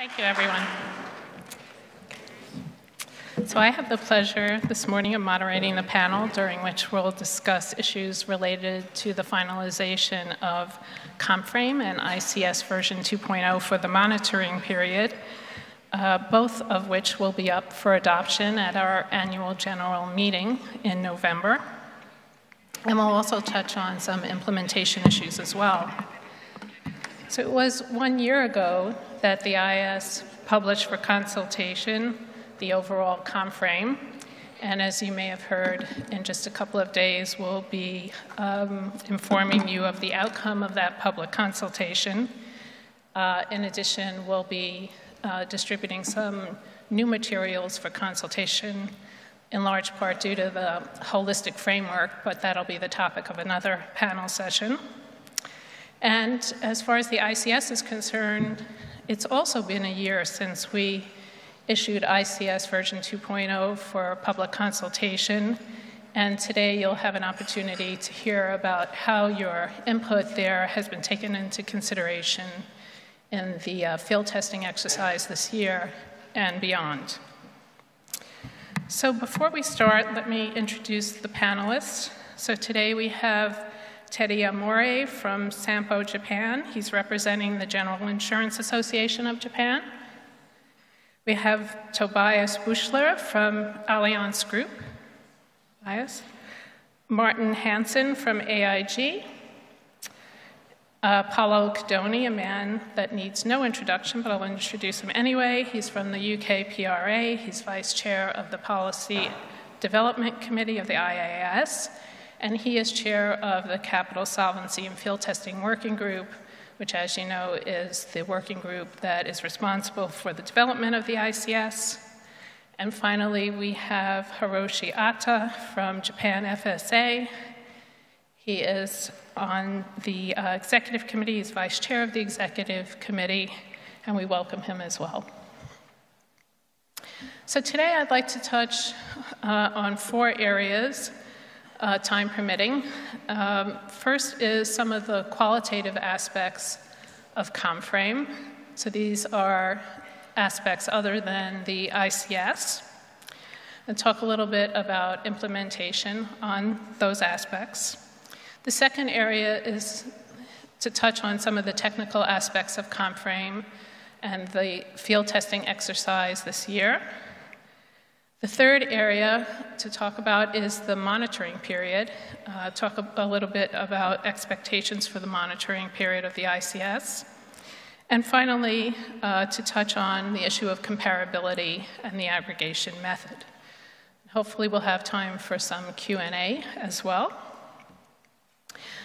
Thank you, everyone. So I have the pleasure this morning of moderating the panel during which we'll discuss issues related to the finalization of ComFrame and ICS version 2.0 for the monitoring period, both of which will be up for adoption at our annual general meeting in November. And we'll also touch on some implementation issues as well. So it was 1 year ago that the IAIS published for consultation the overall ComFrame. And as you may have heard, in just a couple of days, we'll be informing you of the outcome of that public consultation. In addition, we'll be distributing some new materials for consultation, in large part due to the holistic framework, but that'll be the topic of another panel session. And as far as the ICS is concerned, it's also been a year since we issued ICS version 2.0 for public consultation. And today you'll have an opportunity to hear about how your input there has been taken into consideration in the field testing exercise this year and beyond. So before we start, let me introduce the panelists. So today we have Teddy Amari from Sompo, Japan. He's representing the General Insurance Association of Japan. We have Tobias Buchler from Allianz Group. Tobias. Martin Hansen from AIG. Paolo Cadoni, a man that needs no introduction, but I'll introduce him anyway. He's from the UK PRA. He's vice chair of the Policy Development Committee of the IAIS. And he is chair of the Capital Solvency and Field Testing Working Group, which, as you know, is the working group that is responsible for the development of the ICS. And finally, we have Hiroshi Atta from Japan FSA. He is on the executive committee. He's vice chair of the executive committee, and we welcome him as well. So today I'd like to touch on 4 areas, time permitting. First is some of the qualitative aspects of ComFrame. So these are aspects other than the ICS. And talk a little bit about implementation on those aspects. The second area is to touch on some of the technical aspects of ComFrame and the field testing exercise this year. The third area to talk about is the monitoring period. Talk a little bit about expectations for the monitoring period of the ICS. And finally, to touch on the issue of comparability and the aggregation method. Hopefully we'll have time for some Q&A as well.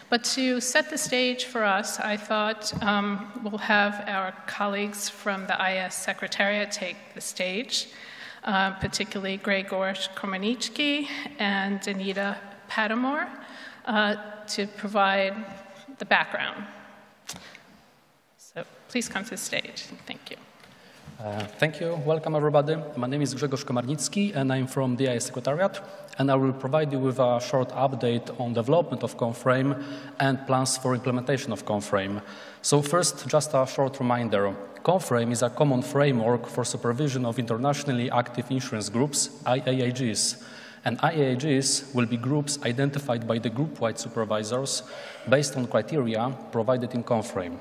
But to set the stage for us, I thought we'll have our colleagues from the IAIS Secretariat take the stage. Particularly Grzegorz Komarnicki and Danita Pattemore, to provide the background. So please come to the stage. Thank you. Thank you. Welcome, everybody. My name is Grzegorz Komarnicki, and I'm from the IAIS Secretariat. And I will provide you with a short update on development of ComFrame and plans for implementation of ComFrame. So first, just a short reminder. ComFrame is a common framework for supervision of internationally active insurance groups, IAIGs. And IAIGs will be groups identified by the group-wide supervisors based on criteria provided in ComFrame.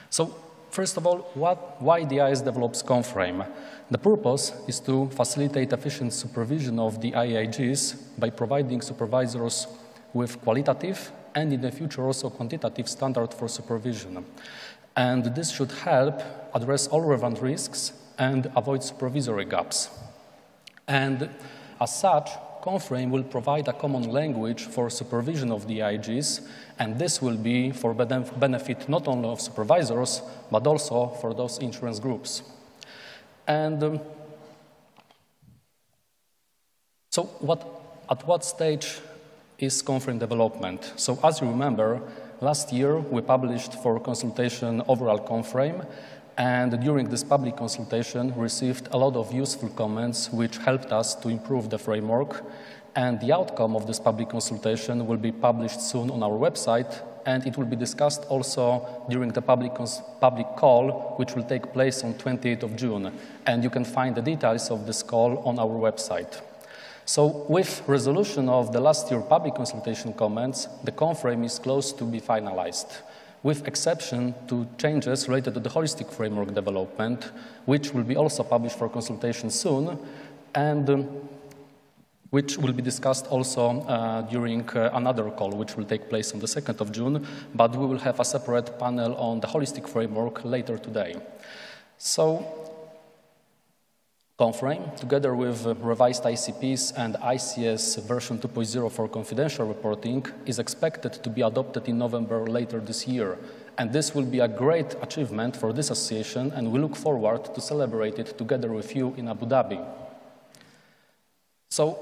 So first of all, why the IAIS develops ComFrame? The purpose is to facilitate efficient supervision of the IAIGs by providing supervisors with qualitative and in the future also quantitative standard for supervision. And this should help address all relevant risks and avoid supervisory gaps. And as such, ComFrame will provide a common language for supervision of the IAIGs, and this will be for benefit not only of supervisors, but also for those insurance groups. And so at what stage is ComFrame development? So as you remember, last year we published for consultation overall ComFrame, and during this public consultation received a lot of useful comments which helped us to improve the framework. And the outcome of this public consultation will be published soon on our website, and it will be discussed also during the public call, which will take place on 28th of June. And you can find the details of this call on our website. So with resolution of the last year public consultation comments, the ComFrame is close to be finalized, with exception to changes related to the holistic framework development, which will be also published for consultation soon, and which will be discussed also during another call, which will take place on the 2nd of June, but we will have a separate panel on the holistic framework later today. So, ComFrame, together with revised ICPs and ICS version 2.0 for confidential reporting, is expected to be adopted in November later this year. And this will be a great achievement for this association, and we look forward to celebrate it together with you in Abu Dhabi. So,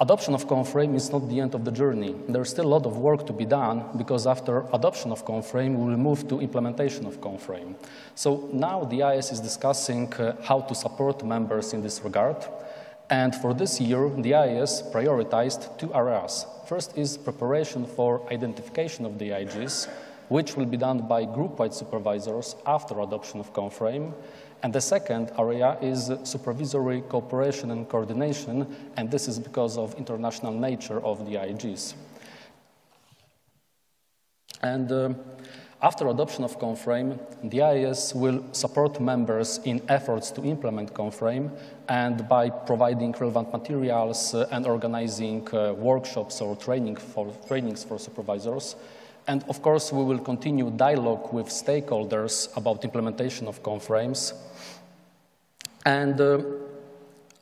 adoption of ComFrame is not the end of the journey. There's still a lot of work to be done, because after adoption of ComFrame, we will move to implementation of ComFrame. So now the IAIS is discussing how to support members in this regard. And for this year, the IAIS prioritized 2 areas. First is preparation for identification of the IAIGs, which will be done by group-wide supervisors after adoption of ComFrame. And the second area is supervisory cooperation and coordination, and this is because of international nature of the IAIGs. And after adoption of ComFrame, the IAIS will support members in efforts to implement ComFrame, and by providing relevant materials and organizing workshops or trainings for supervisors. And of course, we will continue dialogue with stakeholders about implementation of ComFrames. And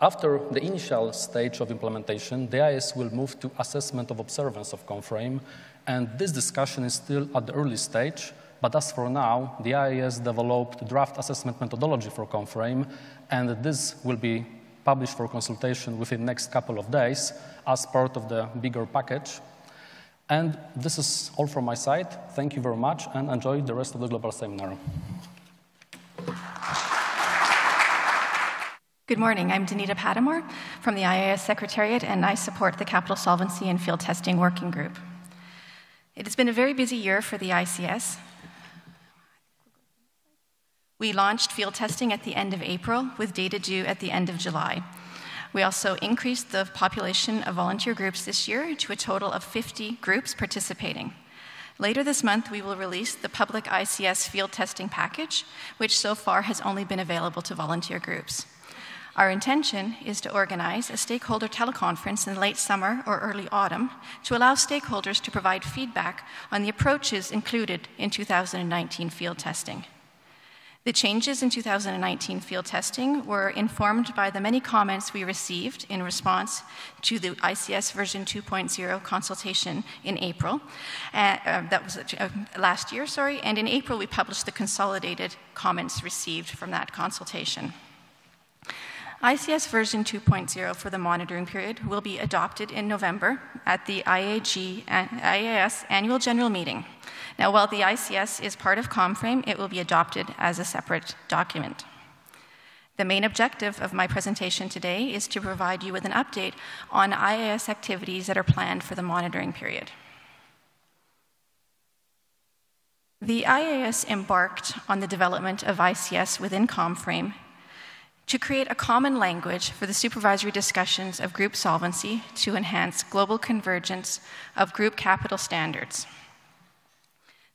after the initial stage of implementation, the IAIS will move to assessment of observance of ComFrame. And this discussion is still at the early stage. But as for now, the IAIS developed draft assessment methodology for ComFrame, and this will be published for consultation within the next couple of days as part of the bigger package. And this is all from my side. Thank you very much, and enjoy the rest of the global seminar. Good morning. I'm Danita Pattemore from the IAIS Secretariat, and I support the Capital Solvency and Field Testing Working Group. It has been a very busy year for the ICS. We launched field testing at the end of April, with data due at the end of July. We also increased the population of volunteer groups this year to a total of 50 groups participating. Later this month, we will release the public ICS field testing package, which so far has only been available to volunteer groups. Our intention is to organize a stakeholder teleconference in late summer or early autumn to allow stakeholders to provide feedback on the approaches included in 2019 field testing. The changes in 2019 field testing were informed by the many comments we received in response to the ICS version 2.0 consultation in April. That was last year, sorry. And in April, we published the consolidated comments received from that consultation. ICS version 2.0 for the monitoring period will be adopted in November at the IAIS annual general meeting. Now, while the ICS is part of ComFrame, it will be adopted as a separate document. The main objective of my presentation today is to provide you with an update on IAIS activities that are planned for the monitoring period. The IAIS embarked on the development of ICS within ComFrame to create a common language for the supervisory discussions of group solvency to enhance global convergence of group capital standards.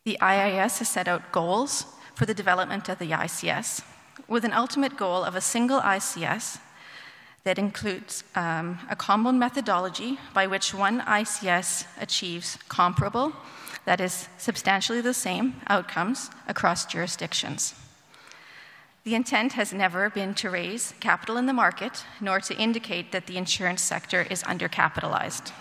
The IAIS has set out goals for the development of the ICS, with an ultimate goal of a single ICS that includes a common methodology by which one ICS achieves comparable, that is, substantially the same outcomes across jurisdictions. The intent has never been to raise capital in the market, nor to indicate that the insurance sector is undercapitalized.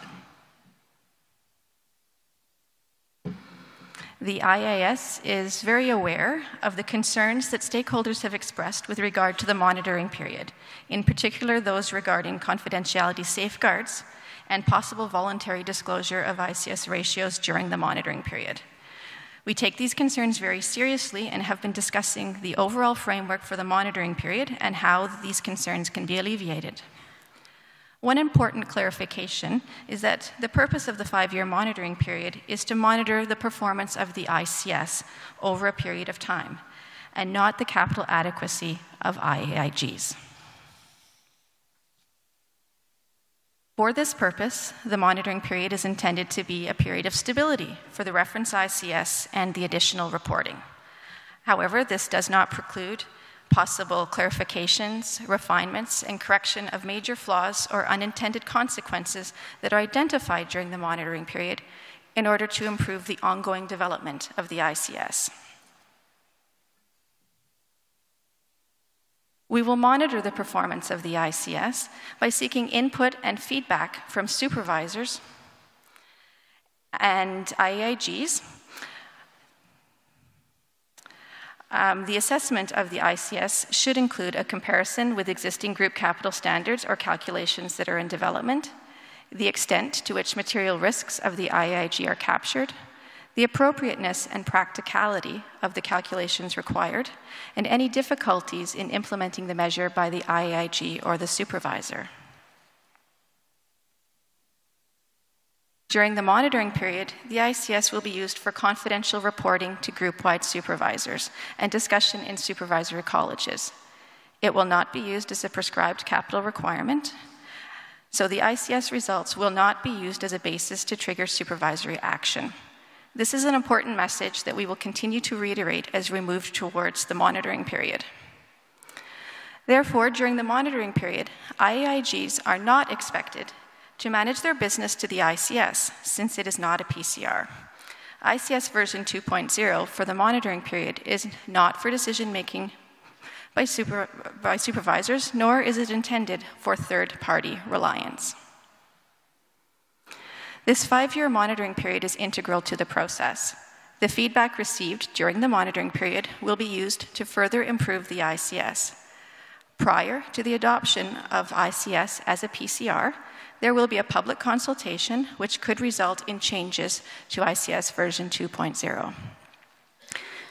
The IAIS is very aware of the concerns that stakeholders have expressed with regard to the monitoring period, in particular those regarding confidentiality safeguards and possible voluntary disclosure of ICS ratios during the monitoring period. We take these concerns very seriously and have been discussing the overall framework for the monitoring period and how these concerns can be alleviated. One important clarification is that the purpose of the 5-year monitoring period is to monitor the performance of the ICS over a period of time, and not the capital adequacy of IAIGs. For this purpose, the monitoring period is intended to be a period of stability for the reference ICS and the additional reporting. However, this does not preclude possible clarifications, refinements, and correction of major flaws or unintended consequences that are identified during the monitoring period in order to improve the ongoing development of the ICS. We will monitor the performance of the ICS by seeking input and feedback from supervisors and IAIGs. The assessment of the ICS should include a comparison with existing group capital standards or calculations that are in development, the extent to which material risks of the IAIG are captured, the appropriateness and practicality of the calculations required, and any difficulties in implementing the measure by the IAIG or the supervisor. During the monitoring period, the ICS will be used for confidential reporting to group-wide supervisors and discussion in supervisory colleges. It will not be used as a prescribed capital requirement, so the ICS results will not be used as a basis to trigger supervisory action. This is an important message that we will continue to reiterate as we move towards the monitoring period. Therefore, during the monitoring period, IAIGs are not expected to manage their business to the ICS, since it is not a PCR. ICS version 2.0 for the monitoring period is not for decision-making by supervisors, nor is it intended for third-party reliance. This 5-year monitoring period is integral to the process. The feedback received during the monitoring period will be used to further improve the ICS. Prior to the adoption of ICS as a PCR, there will be a public consultation which could result in changes to ICS version 2.0.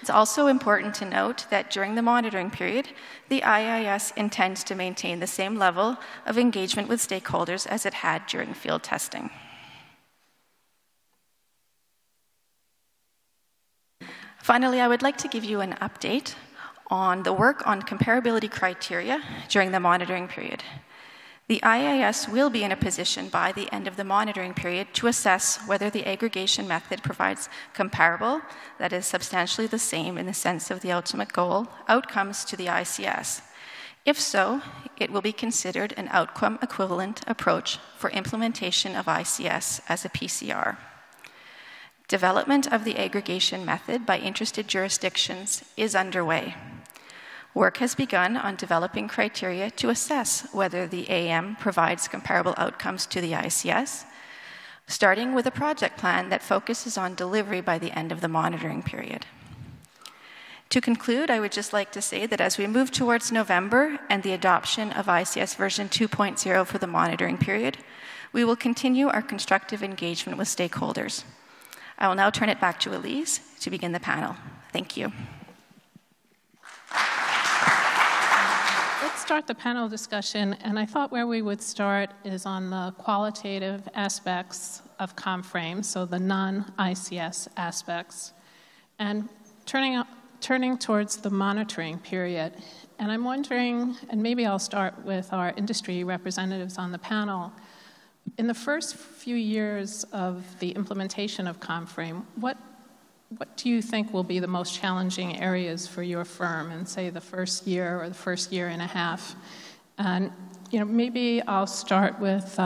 It's also important to note that during the monitoring period, the IAIS intends to maintain the same level of engagement with stakeholders as it had during field testing. Finally, I would like to give you an update on the work on comparability criteria during the monitoring period. The IAIS will be in a position by the end of the monitoring period to assess whether the aggregation method provides comparable, that is substantially the same in the sense of the ultimate goal, outcomes to the ICS. If so, it will be considered an outcome equivalent approach for implementation of ICS as a PCR. Development of the aggregation method by interested jurisdictions is underway. Work has begun on developing criteria to assess whether the AM provides comparable outcomes to the ICS, starting with a project plan that focuses on delivery by the end of the monitoring period. To conclude, I would just like to say that as we move towards November and the adoption of ICS version 2.0 for the monitoring period, we will continue our constructive engagement with stakeholders. I will now turn it back to Elise to begin the panel. Thank you. Let's start the panel discussion, and I thought where we would start is on the qualitative aspects of ComFrame, so the non-ICS aspects, and turning towards the monitoring period. And I'm wondering, and maybe I'll start with our industry representatives on the panel, in the first few years of the implementation of ComFrame, what do you think will be the most challenging areas for your firm in, say, the first year or the first year and a half? And maybe I'll start with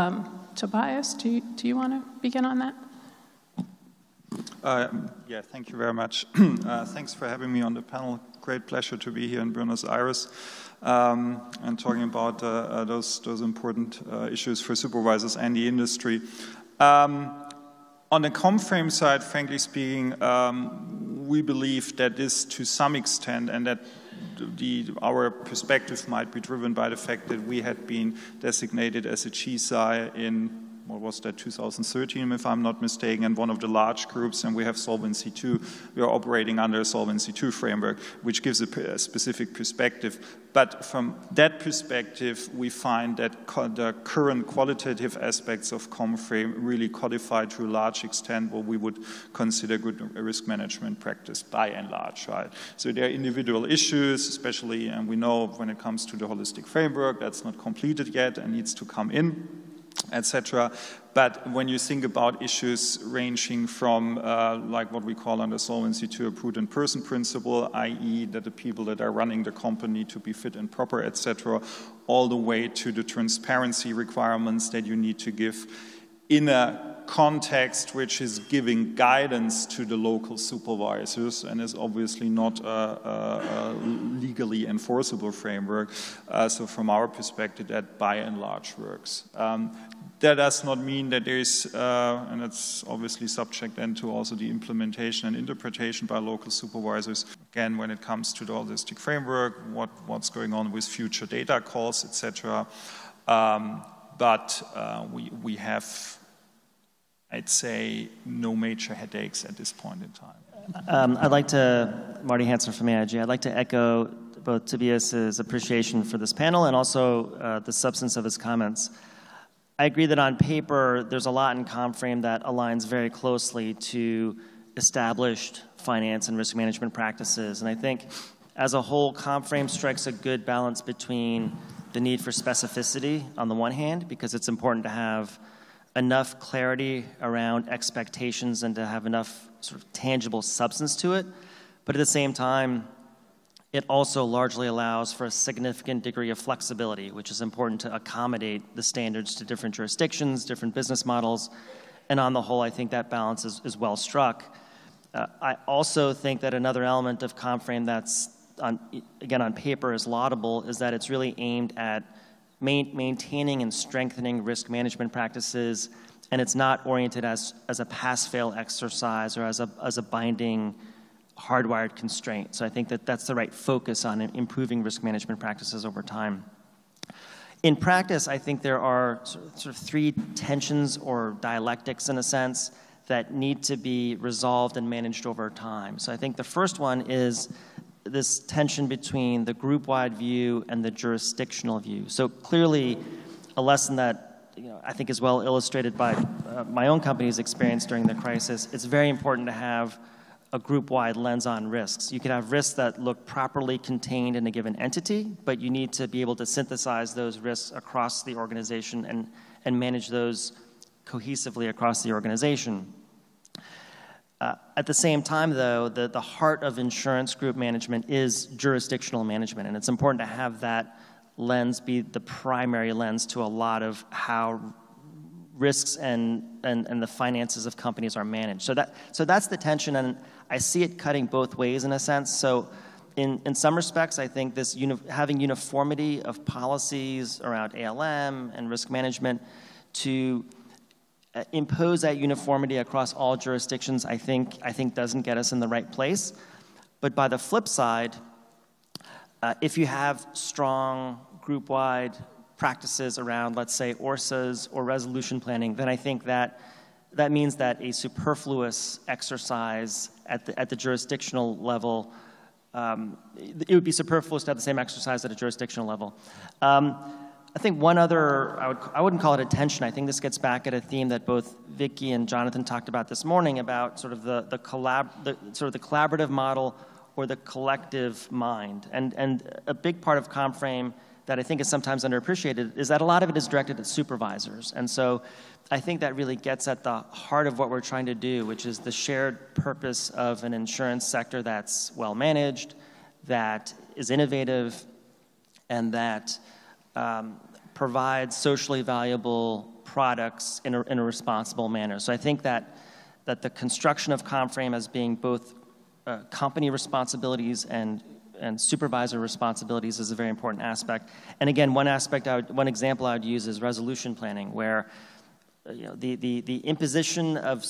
Tobias. Do you want to begin on that? Yeah, thank you very much. Thanks for having me on the panel. Great pleasure to be here in Buenos Aires and talking about those important issues for supervisors and the industry. On the ComFrame side, frankly speaking, we believe that this, to some extent, and that our perspective might be driven by the fact that we had been designated as a GSI in what was that, 2013, if I'm not mistaken, and one of the large groups, and we have Solvency II. We are operating under a Solvency II framework, which gives a specific perspective. But from that perspective, we find that the current qualitative aspects of ComFrame really codify to a large extent what we would consider good risk management practice by and large, right? So there are individual issues, especially, and we know when it comes to the holistic framework, that's not completed yet and needs to come in, etc. But when you think about issues ranging from like what we call under Solvency II a prudent person principle, i.e. that the people that are running the company to be fit and proper, etc., all the way to the transparency requirements that you need to give in a context which is giving guidance to the local supervisors and is obviously not a legally enforceable framework. So from our perspective, that by and large works. That does not mean that there is, and it's obviously subject then to also the implementation and interpretation by local supervisors. Again, when it comes to the holistic framework, what's going on with future data calls, etc. But we have, I'd say, no major headaches at this point in time. I'd like to, Marty Hansen from AIG, I'd like to echo both Tobias's appreciation for this panel and also the substance of his comments. I agree that on paper, there's a lot in ComFrame that aligns very closely to established finance and risk management practices. And I think as a whole, ComFrame strikes a good balance between the need for specificity on the one hand, because it's important to have enough clarity around expectations and to have enough sort of tangible substance to it. But at the same time, it also largely allows for a significant degree of flexibility, which is important to accommodate the standards to different jurisdictions, different business models. And on the whole, I think that balance is well struck. I also think that another element of ComFrame that's, again, on paper is laudable is that it's really aimed at maintaining and strengthening risk management practices, and it's not oriented as a pass-fail exercise or as a binding hardwired constraint. So I think that that's the right focus on improving risk management practices over time. In practice, I think there are sort of three tensions or dialectics, in a sense, that need to be resolved and managed over time. So I think the first one is this tension between the group-wide view and the jurisdictional view. So clearly, a lesson that I think is well illustrated by my own company's experience during the crisis, it's very important to have a group-wide lens on risks. You can have risks that look properly contained in a given entity, but you need to be able to synthesize those risks across the organization and manage those cohesively across the organization. At the same time, though, the heart of insurance group management is jurisdictional management, and it's important to have that lens be the primary lens to a lot of how risks and the finances of companies are managed. So that's the tension, and I see it cutting both ways in a sense. So in some respects, I think this having uniformity of policies around ALM and risk management to impose that uniformity across all jurisdictions, I think doesn't get us in the right place. But by the flip side, if you have strong group-wide practices around, let's say, ORSAs or resolution planning, then I think that means that a superfluous exercise at the jurisdictional level, it would be superfluous to have the same exercise at a jurisdictional level. I think one other, I wouldn't call it a tension. I think this gets back at a theme that both Vicky and Jonathan talked about this morning about sort of the collaborative model or the collective mind. And a big part of ComFrame that I think is sometimes underappreciated is that a lot of it is directed at supervisors. And so I think that really gets at the heart of what we're trying to do, which is the shared purpose of an insurance sector that's well managed, that is innovative, and that provides socially valuable products in a responsible manner. So I think that the construction of ComFrame as being both company responsibilities and supervisor responsibilities is a very important aspect. And again, one example I would use is resolution planning, where the imposition of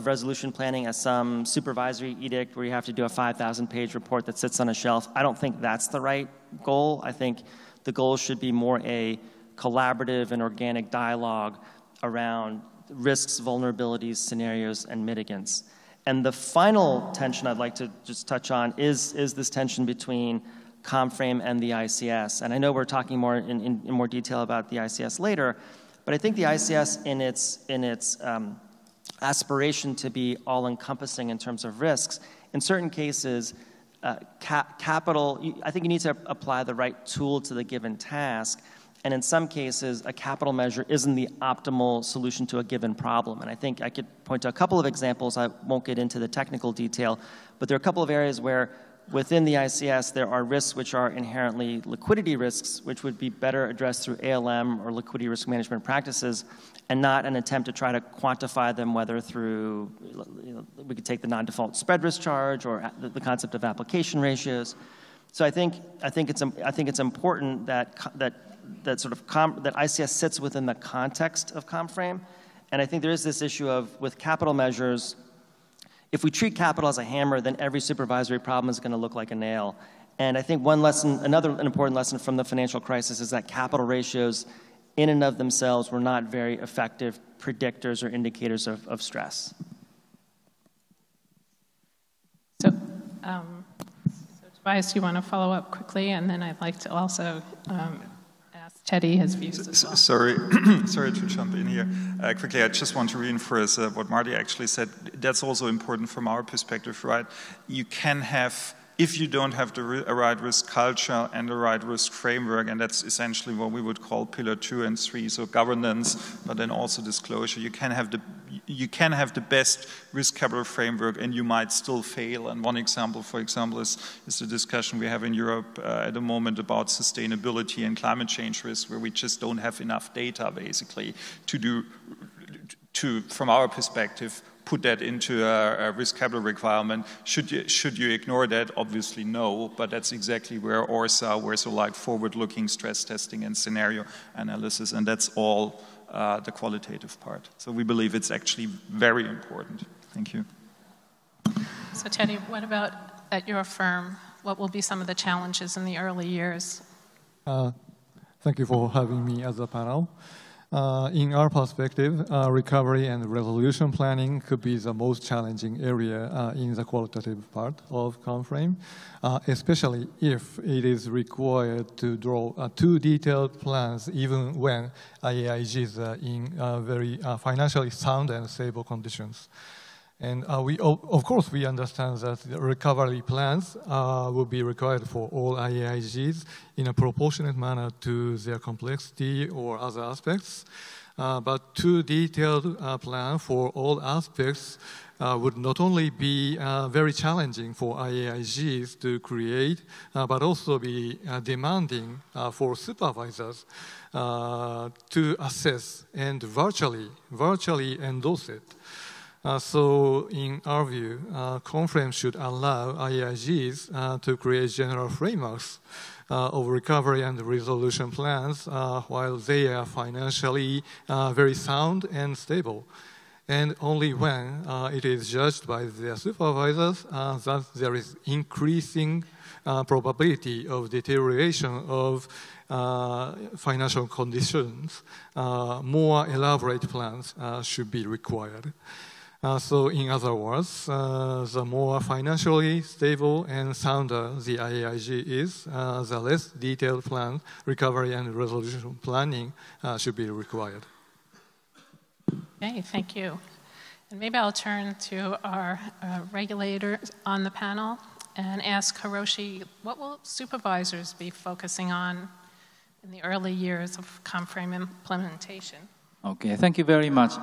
resolution planning as some supervisory edict where you have to do a 5,000-page report that sits on a shelf, I don't think that's the right goal. I think the goal should be more a collaborative and organic dialogue around risks, vulnerabilities, scenarios, and mitigants. And the final tension I'd like to just touch on is this tension between ComFrame and the ICS. And I know we're talking more in more detail about the ICS later, but I think the ICS in its aspiration to be all-encompassing in terms of risks, in certain cases, capital, I think you need to apply the right tool to the given task. And in some cases, a capital measure isn't the optimal solution to a given problem. And I think I could point to a couple of examples. I won't get into the technical detail, but there are a couple of areas where within the ICS, there are risks which are inherently liquidity risks, which would be better addressed through ALM or liquidity risk management practices, and not an attempt to try to quantify them, whether through, we could take the non-default spread risk charge or the concept of application ratios. So I think it's important that ICS sits within the context of ComFrame, and I think there is this issue of with capital measures. If we treat capital as a hammer, then every supervisory problem is going to look like a nail. And I think an important lesson from the financial crisis is that capital ratios in and of themselves were not very effective predictors or indicators of stress. So Tobias, you want to follow up quickly? And then I'd like to also ask Teddy his views as well. Sorry to jump in here. Quickly, I just want to reinforce what Marty actually said. That's also important from our perspective, right? You can have, if you don't have the right risk culture and the right risk framework, and that's essentially what we would call pillar 2 and 3, so governance, but then also disclosure, you can have the best risk capital framework and you might still fail. And one example, for example, is the discussion we have in Europe at the moment about sustainability and climate change risk, where we just don't have enough data, basically, to from our perspective, put that into a risk capital requirement. Should you ignore that? Obviously no, but that's exactly where ORSA, where so like forward-looking stress testing and scenario analysis, and that's all the qualitative part. So we believe it's actually very important. Thank you. So Teddy, what about at your firm? What will be some of the challenges in the early years? Thank you for having me as a panel. In our perspective, recovery and resolution planning could be the most challenging area in the qualitative part of ComFrame, especially if it is required to draw too detailed plans even when IAIGs are in very financially sound and stable conditions. And of course, we understand that the recovery plans will be required for all IAIGs in a proportionate manner to their complexity or other aspects. But too detailed plan for all aspects would not only be very challenging for IAIGs to create, but also be demanding for supervisors to assess and virtually endorse it. So in our view, ComFrame should allow IAIGs to create general frameworks of recovery and resolution plans while they are financially very sound and stable. And only when it is judged by their supervisors that there is increasing probability of deterioration of financial conditions, more elaborate plans should be required. So in other words, the more financially stable and sounder the IAIG is, the less detailed plan, recovery and resolution planning should be required. Okay, thank you. And maybe I'll turn to our regulators on the panel and ask Hiroshi, what will supervisors be focusing on in the early years of ComFrame implementation? Okay, thank you very much.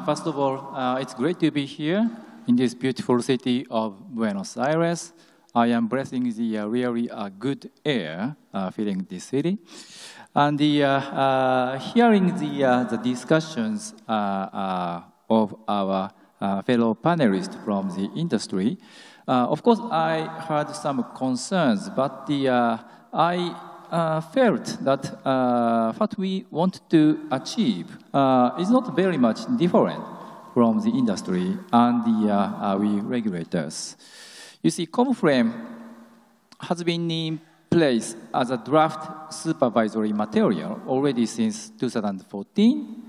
First of all, it's great to be here in this beautiful city of Buenos Aires. I am breathing the really good air, feeling this city. And hearing the discussions of our fellow panelists from the industry, of course, I heard some concerns, but I felt that what we want to achieve is not very much different from the industry and we regulators. You see, ComFrame has been in place as a draft supervisory material already since 2014.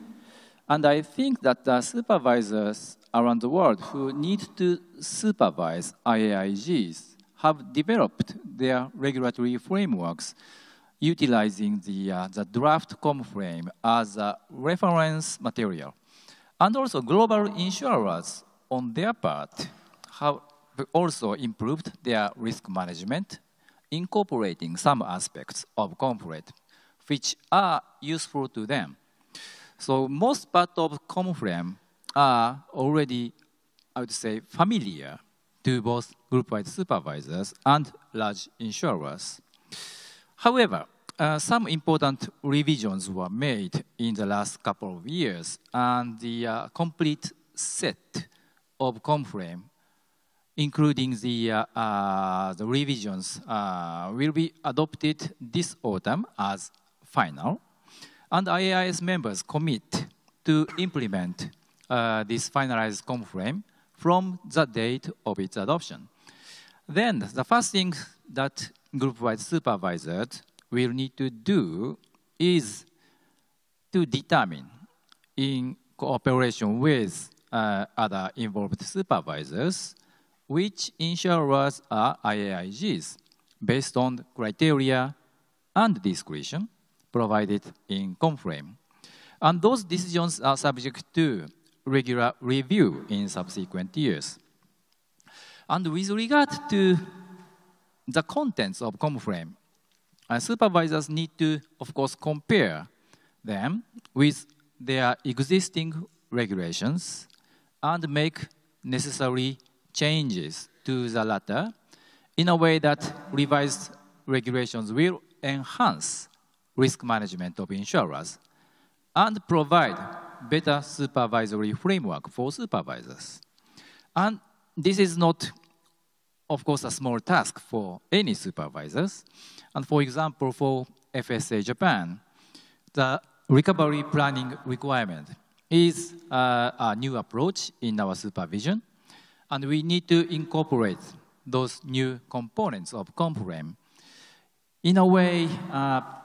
And I think that the supervisors around the world who need to supervise IAIGs have developed their regulatory frameworks utilizing the draft ComFrame as a reference material. And also global insurers on their part have also improved their risk management, incorporating some aspects of ComFrame, which are useful to them. So most part of ComFrame are already, I would say, familiar to both group-wide supervisors and large insurers. However, some important revisions were made in the last couple of years, and the complete set of ComFrame, including the revisions, will be adopted this autumn as final. And IAIS members commit to implement this finalized ComFrame from the date of its adoption. Then the first thing that group-wide supervisors will need to do is to determine, in cooperation with other involved supervisors, which insurers are IAIGs based on criteria and discretion provided in ComFrame. And those decisions are subject to regular review in subsequent years. And with regard to the contents of ComFrame, supervisors need to, of course, compare them with their existing regulations and make necessary changes to the latter in a way that revised regulations will enhance risk management of insurers and provide better supervisory framework for supervisors. And this is not, of course, a small task for any supervisors. And for example, for FSA Japan, the recovery planning requirement is a new approach in our supervision. And we need to incorporate those new components of ComFrame in a way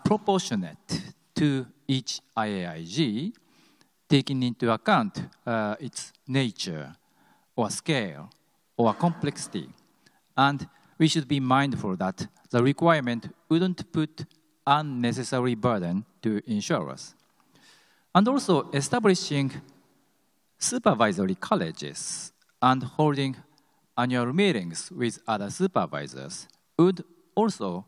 proportionate to each IAIG, taking into account its nature or scale or complexity. And we should be mindful that the requirement wouldn't put unnecessary burden to insurers. And also establishing supervisory colleges and holding annual meetings with other supervisors would also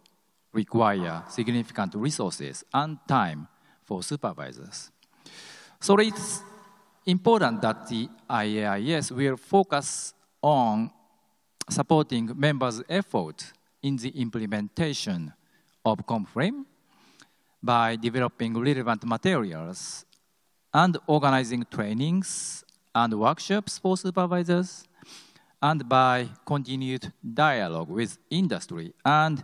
require significant resources and time for supervisors. So it's important that the IAIS will focus on supporting members' efforts in the implementation of ComFrame by developing relevant materials and organizing trainings and workshops for supervisors, and by continued dialogue with industry and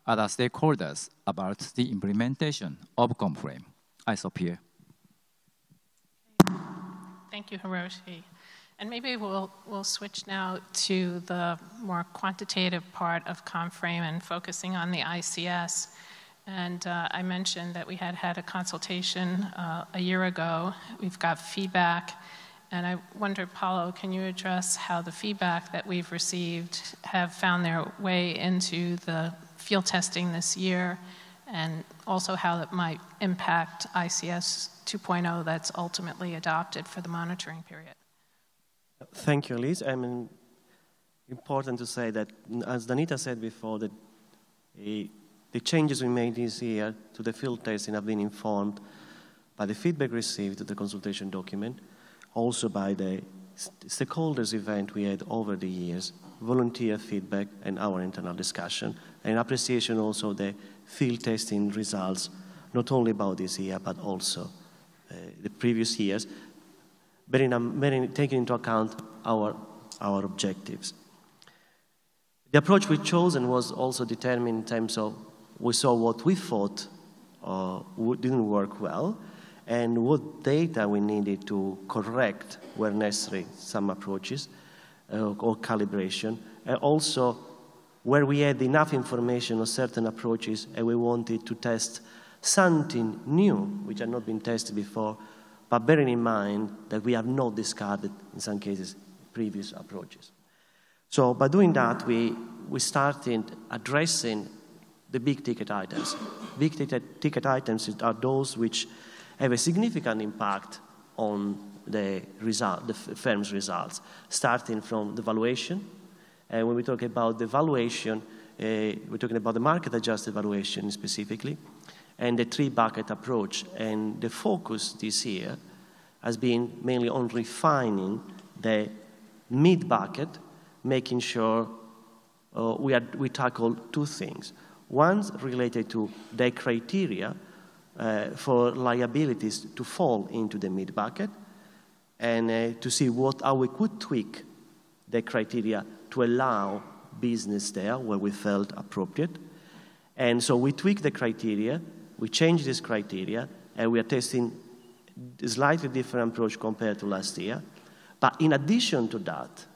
other stakeholders about the implementation of ComFrame. I stop here. Thank you, Hiroshi. And maybe we'll switch now to the more quantitative part of ComFrame and focusing on the ICS. And I mentioned that we had a consultation a year ago. We've got feedback. And I wondered, Paulo, can you address how the feedback that we've received have found their way into the field testing this year, and also how it might impact ICS 2.0 that's ultimately adopted for the monitoring period? Thank you, Elise. Important to say that, as Danita said before, that the changes we made this year to the field testing have been informed by the feedback received to the consultation document, also by the stakeholders event we had over the years, volunteer feedback and our internal discussion, and appreciation also the field testing results, not only about this year, but also the previous years, taking into account our objectives. The approach we chosen was also determined in terms of, we saw what we thought didn't work well, and what data we needed to correct where necessary, some approaches or calibration, and also where we had enough information on certain approaches and we wanted to test something new, which had not been tested before, but bearing in mind that we have not discarded, in some cases, previous approaches. So by doing that, we started addressing the big ticket items. Big ticket items are those which have a significant impact on the firm's results, starting from the valuation. And when we talk about the valuation, we're talking about the market-adjusted valuation specifically, and the three-bucket approach. And the focus this year has been mainly on refining the mid-bucket, making sure we tackle two things. One related to the criteria for liabilities to fall into the mid-bucket, and to see how we could tweak the criteria to allow business there where we felt appropriate. And so we tweaked the criteria, we changed this criteria, and we are testing a slightly different approach compared to last year. But in addition to that,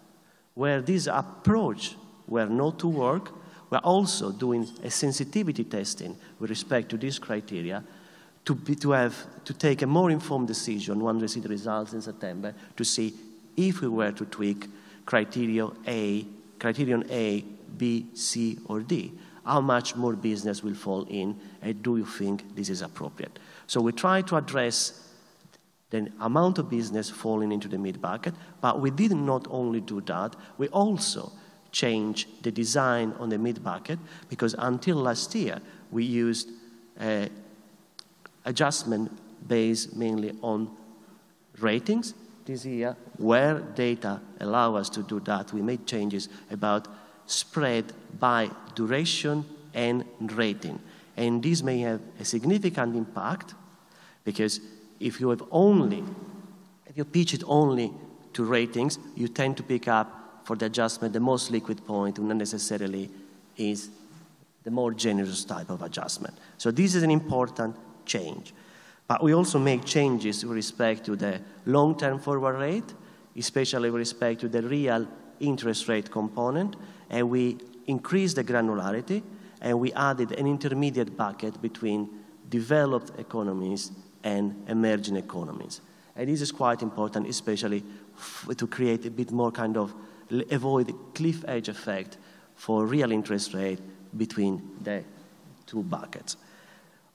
where this approach were not to work, we're also doing a sensitivity testing with respect to this criteria to take a more informed decision when we see the results in September to see if we were to tweak criterion A, B, C, or D. How much more business will fall in, and do you think this is appropriate? So we try to address the amount of business falling into the mid-bucket, but we did not only do that, we also changed the design on the mid-bucket, because until last year, we used adjustment based mainly on ratings. This year, where data allow us to do that, we made changes about spread by duration and rating. And this may have a significant impact, because if you pitch it only to ratings, you tend to pick up for the adjustment the most liquid point, and not necessarily is the more generous type of adjustment. So this is an important change. But we also make changes with respect to the long-term forward rate, especially with respect to the real interest rate component, and we increased the granularity, and we added an intermediate bucket between developed economies and emerging economies. And this is quite important, especially to create a bit more avoid the cliff edge effect for real interest rate between the two buckets.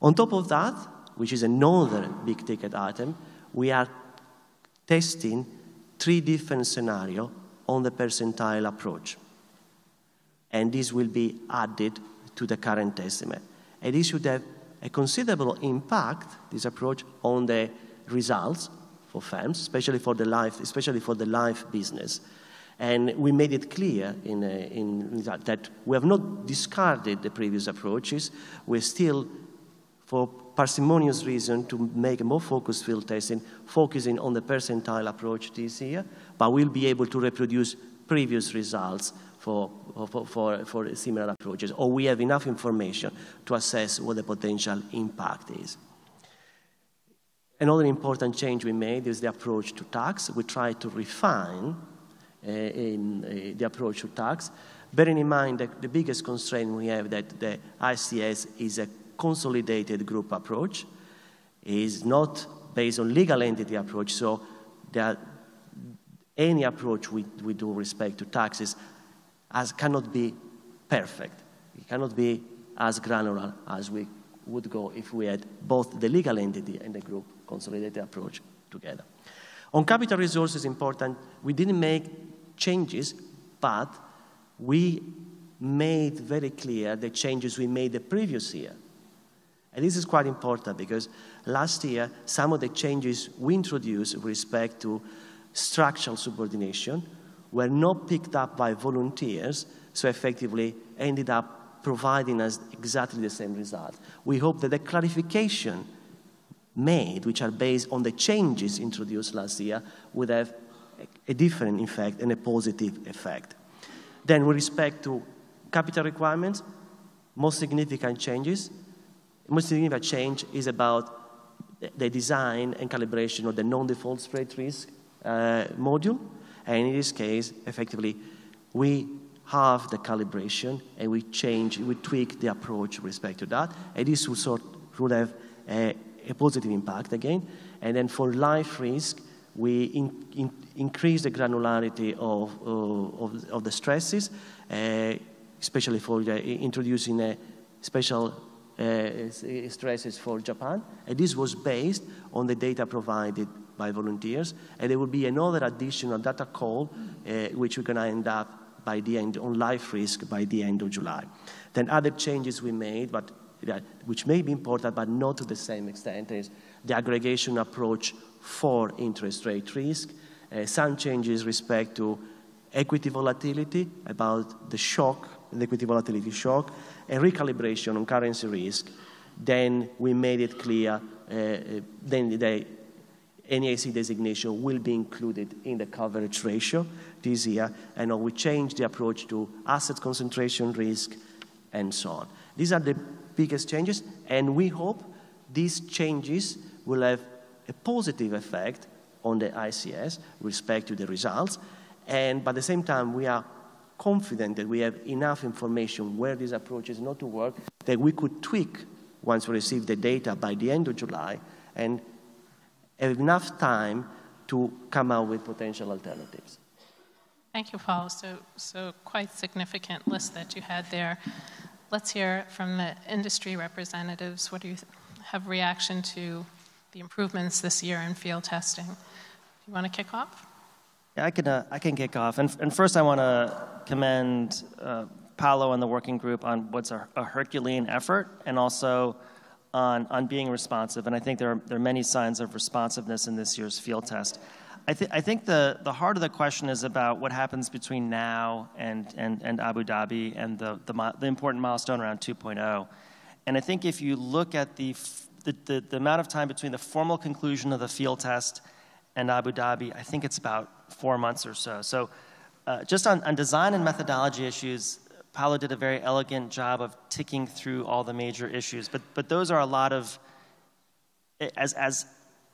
On top of that, which is another big ticket item, we are testing 3 different scenarios on the percentile approach. And this will be added to the current estimate. And this should have a considerable impact, this approach, on the results for firms, especially for the life business. And we made it clear in that we have not discarded the previous approaches. We're still, for parsimonious reason, to make a more focused field testing, focusing on the percentile approach this year, but we'll be able to reproduce previous results for similar approaches, or we have enough information to assess what the potential impact is. Another important change we made is the approach to tax. We try to refine the approach to tax, bearing in mind that the biggest constraint we have that the ICS is a consolidated group approach, is not based on legal entity approach, so any approach we do with respect to taxes cannot be perfect. It cannot be as granular as we would go if we had both the legal entity and the group consolidated approach together. On capital resources, important, we didn't make changes, but we made very clear the changes we made the previous year. And this is quite important because last year, some of the changes we introduced with respect to structural subordination were not picked up by volunteers, so effectively ended up providing us exactly the same result. We hope that the clarification made, which are based on the changes introduced last year, would have a different effect and a positive effect. Then with respect to capital requirements, most significant change is about the design and calibration of the non-default spread risk module. And in this case, effectively, we have the calibration and we tweak the approach with respect to that. And this would have a a positive impact again. And then for life risk, we increase the granularity of the stresses, especially for introducing special stresses for Japan. And this was based on the data provided by volunteers. And there will be another additional data call, which we're going to end up by the end on life risk by the end of July. Then other changes we made, but which may be important, but not to the same extent, is the aggregation approach for interest rate risk. Some changes respect to equity volatility, about the shock, the equity volatility shock, and recalibration on currency risk. Then we made it clear, then the NAIC designation will be included in the coverage ratio this year, and we changed the approach to asset concentration risk, and so on. These are the biggest changes, and we hope these changes will have a positive effect on the ICS with respect to the results, but at the same time, we are confident that we have enough information where these approaches not to work that we could tweak once we receive the data by the end of July and have enough time to come out with potential alternatives. Thank you, Paolo. So quite significant list that you had there. Let's hear from the industry representatives. What do you have reaction to the improvements this year in field testing? You want to kick off? Yeah, I can kick off. And first I want to commend Paolo and the working group on what's a Herculean effort, and also on being responsive. And I think there are many signs of responsiveness in this year's field test. I think the heart of the question is about what happens between now and Abu Dhabi and the important milestone around 2.0. And I think if you look at the amount of time between the formal conclusion of the field test and Abu Dhabi, I think it's about 4 months or so. So just on design and methodology issues, Paolo did a very elegant job of ticking through all the major issues. But those are a lot of, as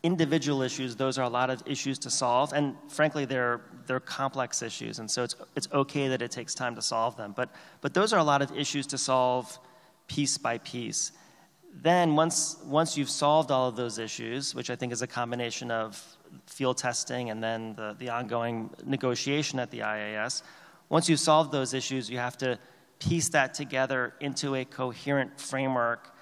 individual issues, those are a lot of issues to solve. And frankly, they're complex issues. And so it's okay that it takes time to solve them. But those are a lot of issues to solve piece by piece. Then once you've solved all of those issues, which I think is a combination of field testing and then the ongoing negotiation at the IAIS, once you've solved those issues, you have to piece that together into a coherent framework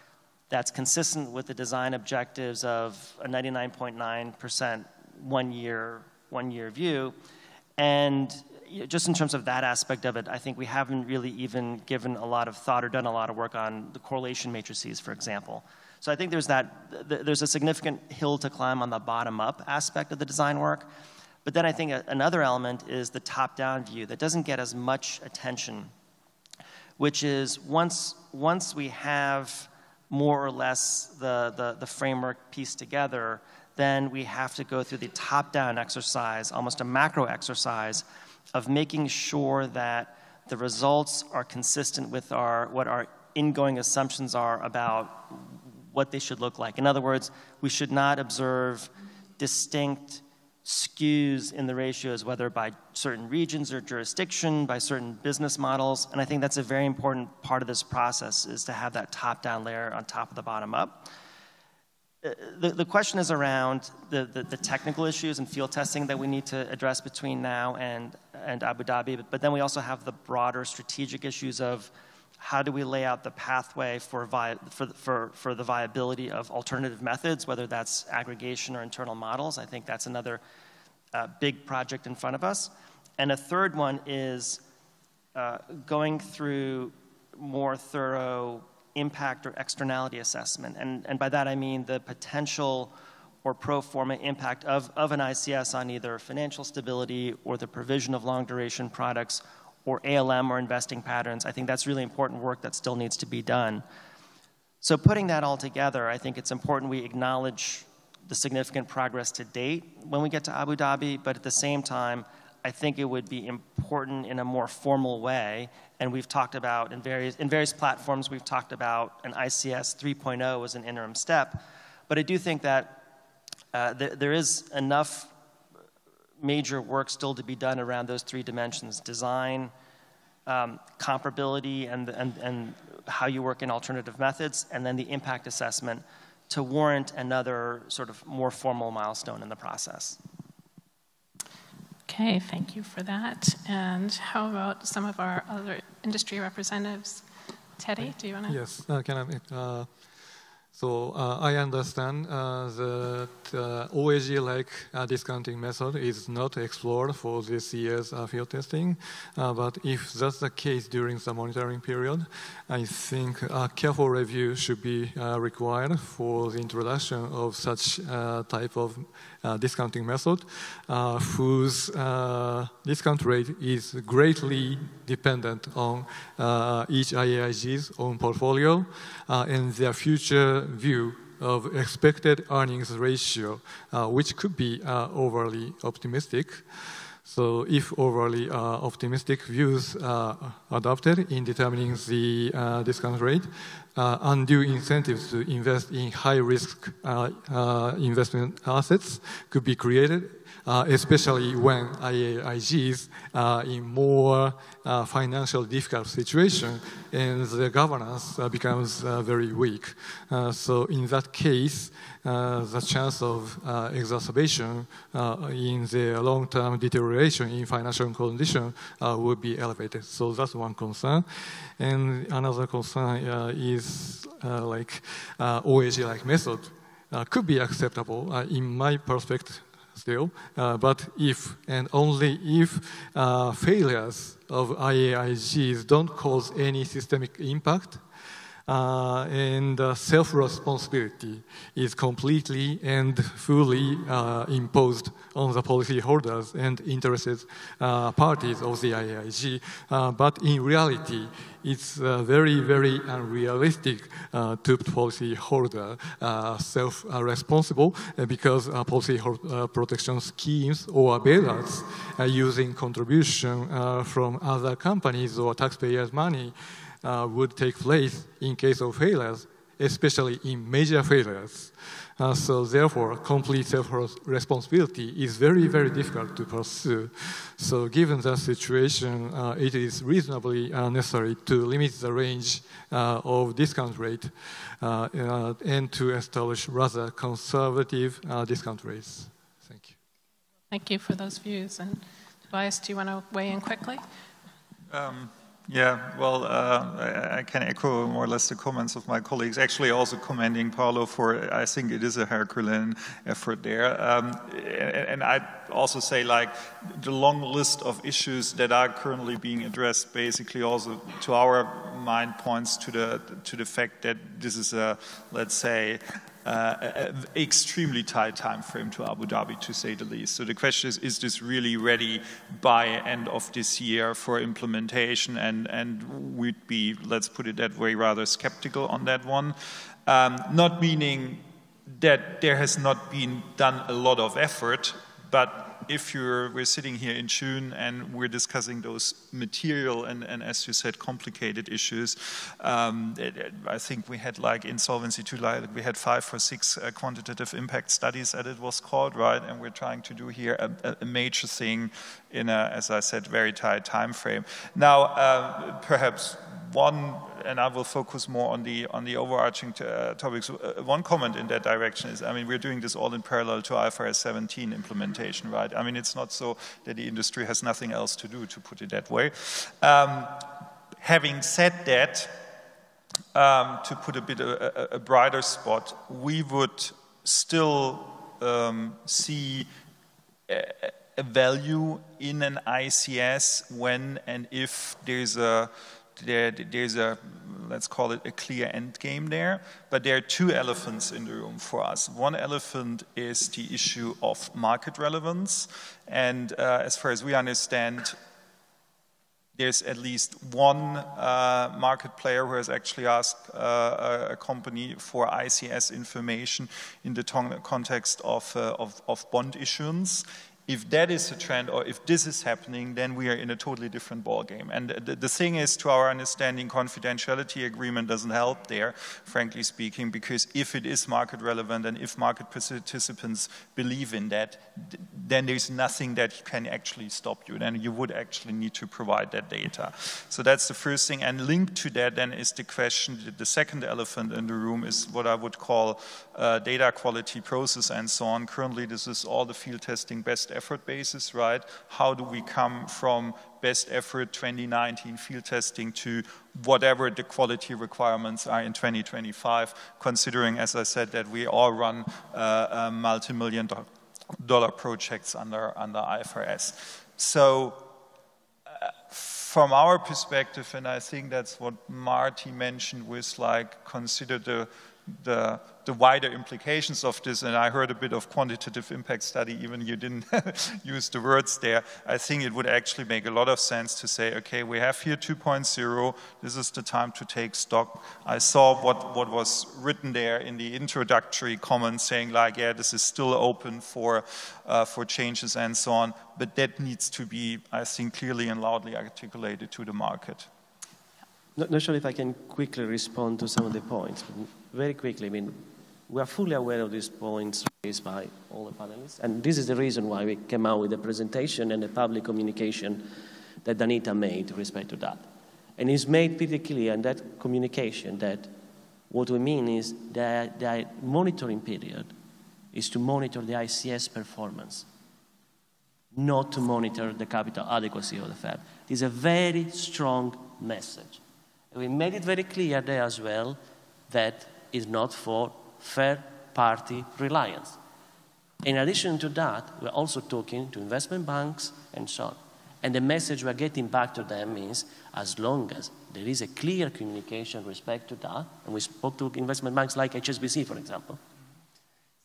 that's consistent with the design objectives of a 99.9% one-year view. And just in terms of that aspect of it, I think we haven't really even given a lot of thought or done a lot of work on the correlation matrices, for example. So I think there's a significant hill to climb on the bottom-up aspect of the design work. But then I think another element is the top-down view that doesn't get as much attention, which is once we have more or less the framework pieced together, then we have to go through the top-down exercise, almost a macro exercise, of making sure that the results are consistent with what our ingoing assumptions are about what they should look like. In other words, we should not observe distinct skews in the ratios, whether by certain regions or jurisdiction, by certain business models. And I think that's a very important part of this process, is to have that top-down layer on top of the bottom-up. The question is around the technical issues and field testing that we need to address between now and Abu Dhabi, but then we also have the broader strategic issues of how do we lay out the pathway for the viability of alternative methods, whether that's aggregation or internal models. I think that's another big project in front of us. And a third one is going through more thorough impact or externality assessment. And by that I mean the potential or pro forma impact of an ICS on either financial stability or the provision of long duration products or ALM or investing patterns. I think that's really important work that still needs to be done. So putting that all together, I think it's important we acknowledge the significant progress to date when we get to Abu Dhabi, but at the same time, I think it would be important in a more formal way, and we've talked about in various platforms, we've talked about an ICS 3.0 as an interim step, but I do think that there is enough major work still to be done around those three dimensions: design, comparability, and how you work in alternative methods, and then the impact assessment to warrant another sort of more formal milestone in the process. Okay, thank you for that. And how about some of our other industry representatives? Teddy, do you want to? Yes, can I make, so I understand that OAG-like discounting method is not explored for this year's field testing, but if that's the case during the monitoring period, I think a careful review should be required for the introduction of such type of discounting method, whose discount rate is greatly dependent on each IAIG's own portfolio and their future view of expected earnings ratio, which could be overly optimistic. So if overly optimistic views are adopted in determining the discount rate, undue incentives to invest in high-risk investment assets could be created, especially when IAIGs are in more financial difficult situation and the governance becomes very weak. So in that case, the chance of exacerbation in the long-term deterioration in financial condition would be elevated. So that's one concern. And another concern is like OAG-like method could be acceptable in my perspective still, but if and only if failures of IAIGs don't cause any systemic impact, and self-responsibility is completely and fully imposed on the policyholders and interested parties of the IAIG. But in reality, it's very, very unrealistic to put policyholder self-responsible because policy protection schemes or bailouts using contribution from other companies or taxpayers' money would take place in case of failures, especially in major failures. So therefore, complete self-responsibility is very, very difficult to pursue. So given that situation, it is reasonably necessary to limit the range of discount rate and to establish rather conservative discount rates. Thank you. Thank you for those views. And Tobias, do you want to weigh in quickly? Yeah, well, I can echo more or less the comments of my colleagues. Actually, also commending Paolo for, I think it is a Herculean effort there. And I'd also say, like, the long list of issues that are currently being addressed basically also, to our mind, points to the fact that this is a, let's say, extremely tight time frame to Abu Dhabi, to say the least. So the question is this really ready by end of this year for implementation? And we'd be, let's put it that way, rather skeptical on that one. Not meaning that there has not been done a lot of effort, but if we're sitting here in June and we're discussing those material and as you said, complicated issues, I think we had, like, in Solvency II, like, we had 5 or 6 quantitative impact studies, as it was called, right? And we're trying to do here a major thing in a, as I said, very tight time frame. Now, perhaps one, and I will focus more on the overarching topics. One comment in that direction is, I mean, we're doing this all in parallel to IFRS 17 implementation, right? I mean, it's not so that the industry has nothing else to do, to put it that way. Having said that, to put a bit a brighter spot, we would still see a value in an ICS when and if there's a, let's call it a clear end game there. But there are 2 elephants in the room for us. One elephant is the issue of market relevance. And as far as we understand, there's at least one market player who has actually asked a company for ICS information in the context of bond issuance. if that is a trend, or if this is happening, then we are in a totally different ballgame. And the thing is, to our understanding, confidentiality agreement doesn't help there, frankly speaking, because if it is market relevant and if market participants believe in that, then there's nothing that can actually stop you. Then you would actually need to provide that data. So that's the first thing. And linked to that then is the question, the second elephant in the room is what I would call data quality process and so on. Currently, this is all the field testing best effort basis, right? How do we come from best effort 2019 field testing to whatever the quality requirements are in 2025, considering, as I said, that we all run multi-million-dollar projects under IFRS. So from our perspective, and I think that's what Marty mentioned, was like consider the wider implications of this, and I heard a bit of quantitative impact study, even you didn't use the words there. I think it would actually make a lot of sense to say, okay, we have here 2.0, this is the time to take stock. I saw what was written there in the introductory comments saying like, yeah, this is still open for changes and so on, but that needs to be, I think, clearly and loudly articulated to the market. Not sure if I can quickly respond to some of the points. Very quickly, I mean, we are fully aware of these points raised by all the panelists, and this is the reason why we came out with the presentation and the public communication that Danita made with respect to that. And it's made pretty clear in that communication that what we mean is that the monitoring period is to monitor the ICS performance, not to monitor the capital adequacy of the firm. It is a very strong message. And we made it very clear there as well that it's not for third-party reliance. In addition to that, we're also talking to investment banks and so on. And the message we're getting back to them is, as long as there is a clear communication with respect to that, and we spoke to investment banks like HSBC, for example.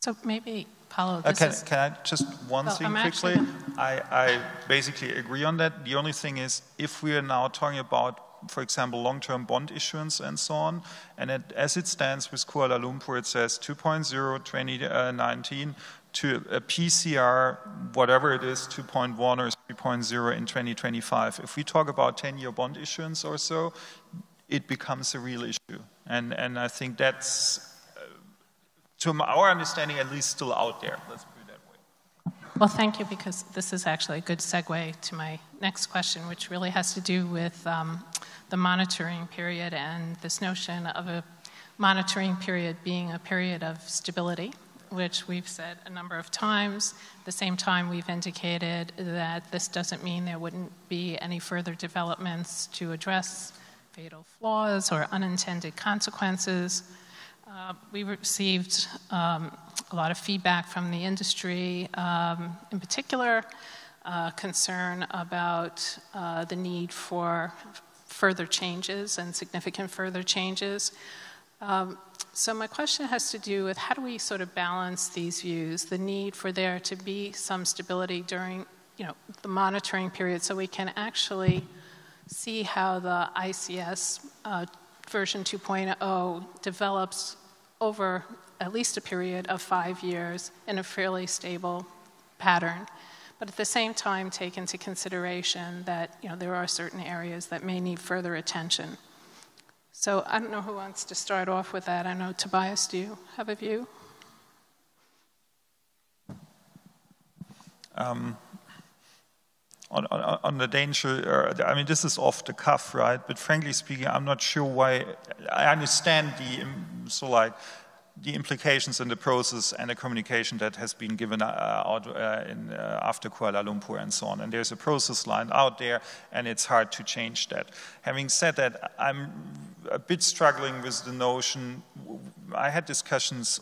So maybe, Paolo, can I just one thing quickly? I basically agree on that. The only thing is, if we are now talking about, for example, long-term bond issuance and so on, and as it stands with Kuala Lumpur, it says 2.0 2019 to a PCR, whatever it is, 2.1 or 3.0 in 2025. If we talk about 10-year bond issuance or so, it becomes a real issue. And I think that's, to our understanding, at least still out there. Let's put it that way. Well, thank you, because this is actually a good segue to my next question, which really has to do with the monitoring period and this notion of a monitoring period being a period of stability, which we've said a number of times. At the same time, we've indicated that this doesn't mean there wouldn't be any further developments to address fatal flaws or unintended consequences. We received a lot of feedback from the industry, in particular, concern about the need for further changes and significant further changes. So my question has to do with how do we sort of balance these views, the need for there to be some stability during the monitoring period so we can actually see how the ICS version 2.0 develops over at least a period of 5 years in a fairly stable pattern. But at the same time, take into consideration that there are certain areas that may need further attention. So I don't know who wants to start off with that. I know, Tobias, do you have a view? On the danger, I mean, this is off the cuff, right? But frankly speaking, I'm not sure why. I understand the implications in the process and the communication that has been given out after Kuala Lumpur and so on. And there's a process line out there, and it's hard to change that. Having said that, I'm a bit struggling with the notion. I had discussions.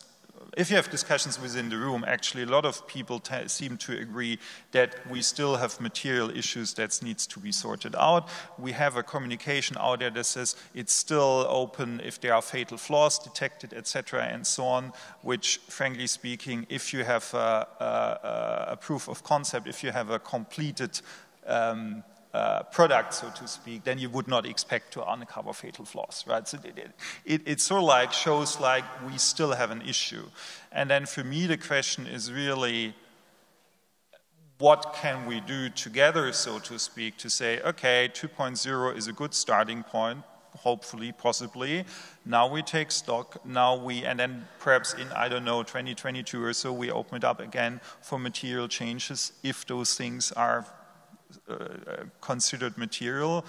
If you have discussions within the room, actually a lot of people seem to agree that we still have material issues that needs to be sorted out. We have a communication out there that says it's still open if there are fatal flaws detected, etc., and so on, which, frankly speaking, if you have a proof of concept, if you have a completed product, so to speak, then you would not expect to uncover fatal flaws, right? So it sort of like shows like we still have an issue. And then for me, the question is really, what can we do together, so to speak, to say, okay, 2.0 is a good starting point, hopefully, possibly. Now we take stock, and then perhaps in, I don't know, 2022 or so, we open it up again for material changes if those things are considered material.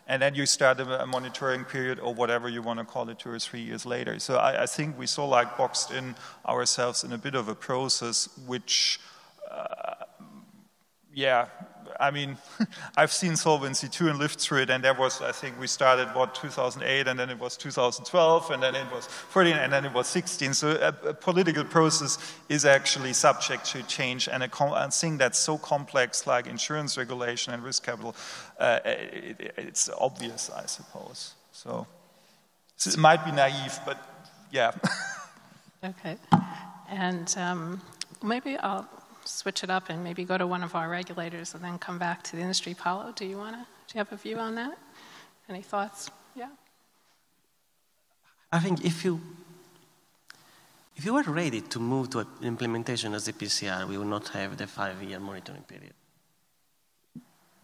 And then you start a monitoring period or whatever you want to call it 2 or 3 years later. So I think we saw like boxed in ourselves in a bit of a process which, yeah, I mean, I've seen Solvency II and lived through it, and there was, I think we started, what, 2008, and then it was 2012, and then it was 14, and then it was 16. So a political process is actually subject to change, and a thing that's so complex like insurance regulation and risk capital, it's obvious, I suppose. So it might be naive, but yeah. Okay. And maybe I'll switch it up and maybe go to one of our regulators and then come back to the industry. Paulo, do you have a view on that? Any thoughts? Yeah. I think if you were ready to move to implementation as the PCR, we would not have the 5-year monitoring period.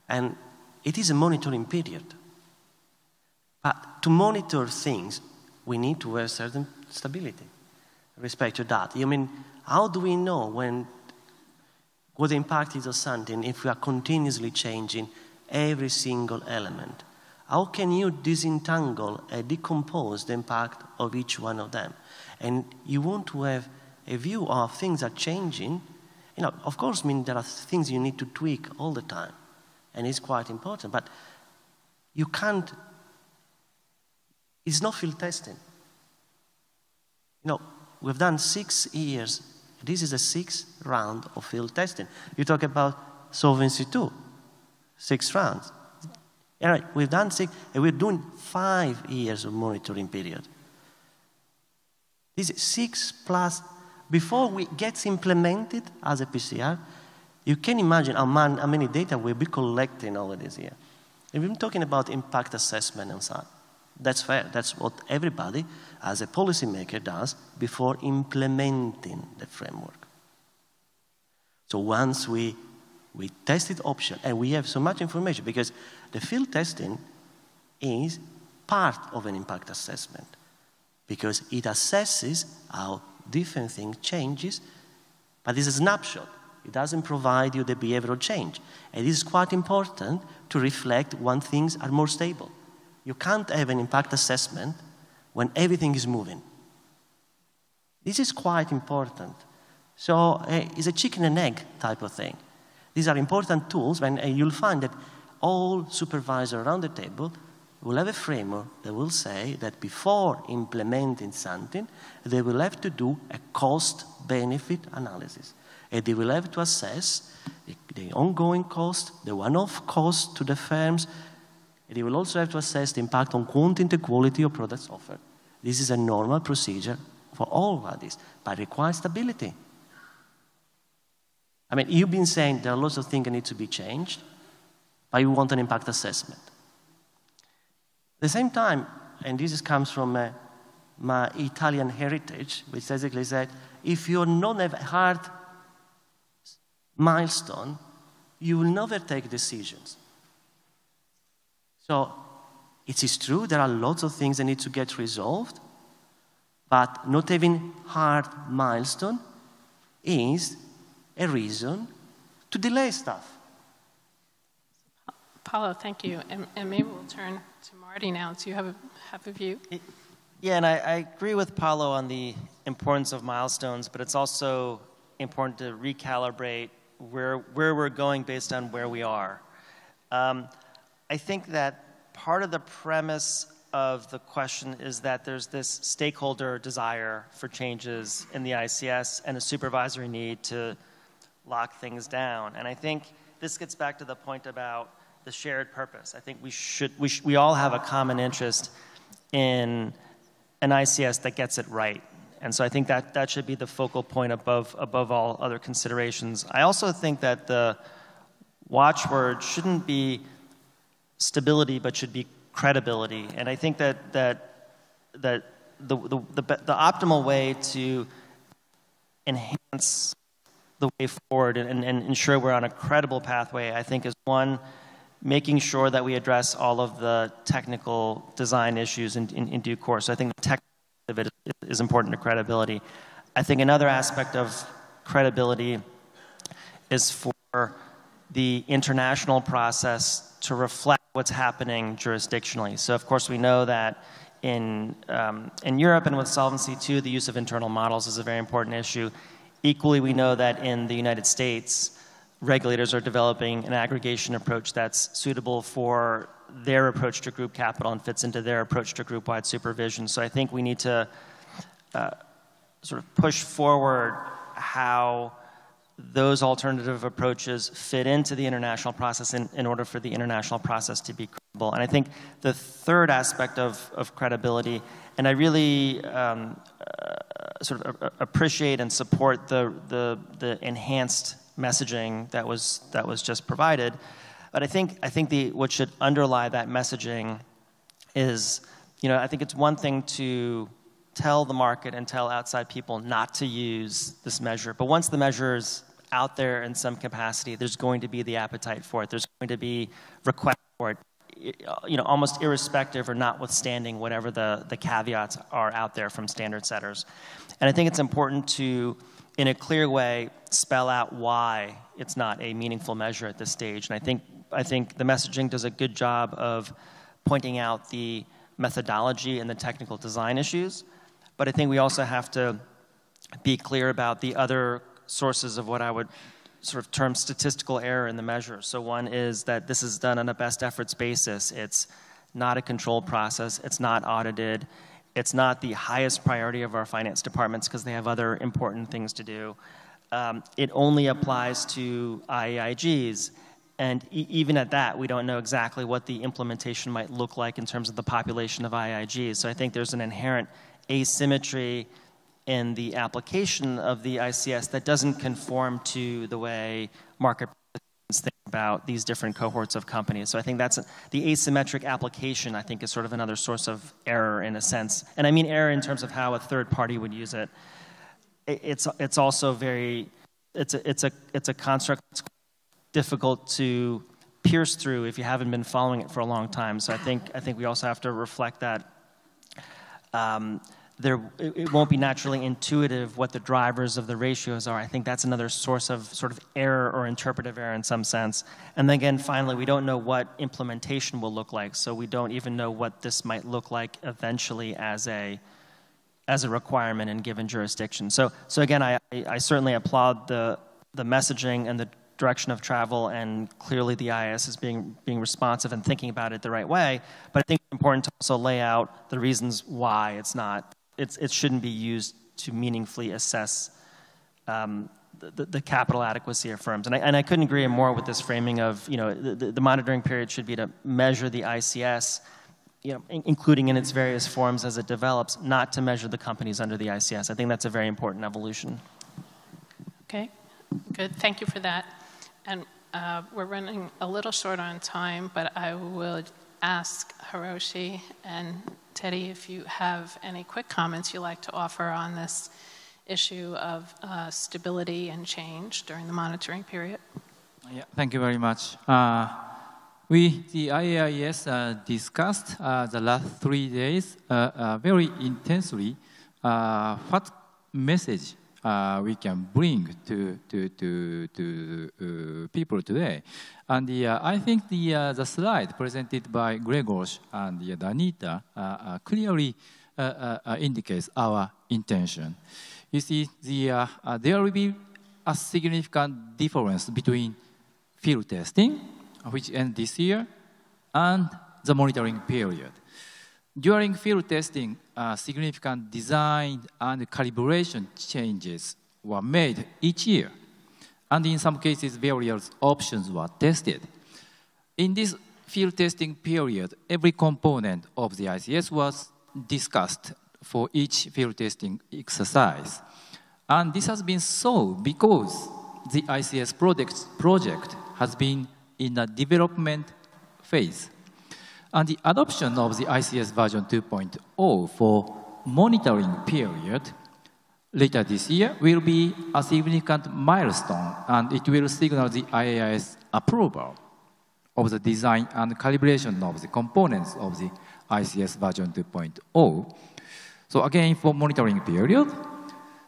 And it is a monitoring period. But to monitor things, we need to have certain stability with respect to that. I mean, how do we know what the impact is of something if we are continuously changing every single element? How can you disentangle and decompose the impact of each one of them? And you want to have a view of things that are changing. You know, of course, I mean, there are things you need to tweak all the time, and it's quite important. But you can't, it's not field testing. You know, we've done 6 years. This is the 6th round of field testing. You talk about Solvency II, 6 rounds. All right, we've done 6, and we're doing 5 years of monitoring period. This is 6 plus, before it gets implemented as a PCR, you can imagine how many data we'll be collecting over this year. And we've been talking about impact assessment and so on. That's fair. That's what everybody, as a policymaker, does before implementing the framework. So once we tested option, and we have so much information, because the field testing is part of an impact assessment, because it assesses how different things changes, but it's a snapshot. It doesn't provide you the behavioral change. And it is quite important to reflect when things are more stable. You can't have an impact assessment when everything is moving. This is quite important. So it's a chicken and egg type of thing. These are important tools, and you'll find that all supervisors around the table will have a framework that will say that before implementing something, they will have to do a cost-benefit analysis. And they will have to assess the ongoing cost, the one-off cost to the firms. And they will also have to assess the impact on quantity and quality of products offered. This is a normal procedure for all bodies, but it requires stability. I mean, you've been saying there are lots of things that need to be changed, but you want an impact assessment. At the same time, and this comes from my Italian heritage, which basically said, if you don't have a hard milestone, you will never take decisions. So it is true there are lots of things that need to get resolved, but not having hard milestone is a reason to delay stuff. Paulo, thank you. And maybe we'll turn to Marty now. Do you have a view? Yeah, and I agree with Paulo on the importance of milestones, but it's also important to recalibrate where we're going based on where we are. I think that part of the premise of the question is that there's this stakeholder desire for changes in the ICS and a supervisory need to lock things down. And I think this gets back to the point about the shared purpose. I think we all have a common interest in an ICS that gets it right. And so I think that should be the focal point above all other considerations. I also think that the watchword shouldn't be stability, but should be credibility. And I think that the optimal way to enhance the way forward and ensure we're on a credible pathway, I think, is one, making sure that we address all of the technical design issues in due course. So I think the technical of it is important to credibility. I think another aspect of credibility is for the international process to reflect what's happening jurisdictionally. So of course we know that in Europe and with Solvency II, the use of internal models is a very important issue. Equally, we know that in the United States, regulators are developing an aggregation approach that's suitable for their approach to group capital and fits into their approach to group-wide supervision. So I think we need to sort of push forward how those alternative approaches fit into the international process in order for the international process to be credible. And I think the third aspect of credibility, and I really sort of appreciate and support the enhanced messaging that was just provided, but I think what should underlie that messaging is, I think it's one thing to tell the market and tell outside people not to use this measure, but once the measure is out there in some capacity, there's going to be the appetite for it. There's going to be request for it, almost irrespective or notwithstanding whatever the caveats are out there from standard setters. And I think it's important to, in a clear way, spell out why it's not a meaningful measure at this stage. And I think the messaging does a good job of pointing out the methodology and the technical design issues, but I think we also have to be clear about the other sources of what I would sort of term statistical error in the measure. So one is that this is done on a best efforts basis. It's not a controlled process. It's not audited. It's not the highest priority of our finance departments because they have other important things to do. It only applies to IAIGs. And even at that, we don't know exactly what the implementation might look like in terms of the population of IAIGs. So I think there's an inherent asymmetry in the application of the ICS that doesn't conform to the way market participants think about these different cohorts of companies. So I think that's the asymmetric application, I think, is sort of another source of error in a sense. And I mean error in terms of how a third party would use it. It's also very, it's a construct that's difficult to pierce through if you haven't been following it for a long time. So I think we also have to reflect that it won't be naturally intuitive what the drivers of the ratios are. I think that's another source of sort of error or interpretive error in some sense. And then again, finally, we don't know what implementation will look like. So we don't even know what this might look like eventually as a requirement in given jurisdiction. So again, I certainly applaud the messaging and the direction of travel, and clearly the IAIS is being responsive and thinking about it the right way. But I think it's important to also lay out the reasons why it shouldn't be used to meaningfully assess the capital adequacy of firms. And I couldn't agree more with this framing of, the monitoring period should be to measure the ICS, including in its various forms as it develops, not to measure the companies under the ICS. I think that's a very important evolution. Okay, good. Thank you for that. And we're running a little short on time, but I would ask Hiroshi and Teddy if you have any quick comments you'd like to offer on this issue of stability and change during the monitoring period. Yeah, thank you very much. The IAIS discussed the last 3 days very intensely what message we can bring to people today. And I think the slide presented by Grzegorz and Danita clearly indicates our intention. You see, there will be a significant difference between field testing, which ends this year, and the monitoring period. During field testing, significant design and calibration changes were made each year. And in some cases, various options were tested. In this field testing period, every component of the ICS was discussed for each field testing exercise. And this has been so because the ICS project has been in a development phase. And the adoption of the ICS version 2.0 for monitoring period later this year will be a significant milestone, and it will signal the IAIS approval of the design and calibration of the components of the ICS version 2.0. So again, for monitoring period,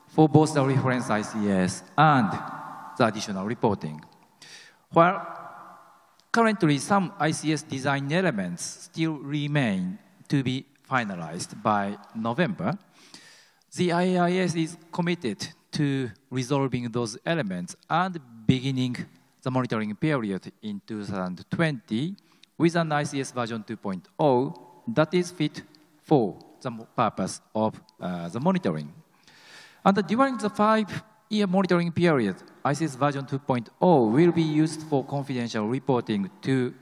for both the reference ICS and the additional reporting. While currently some ICS design elements still remain to be finalized by November, the IAIS is committed to resolving those elements and beginning the monitoring period in 2020 with an ICS version 2.0 that is fit for the purpose of the monitoring. And during the 5-year monitoring period, ICS version 2.0 will be used for confidential reporting to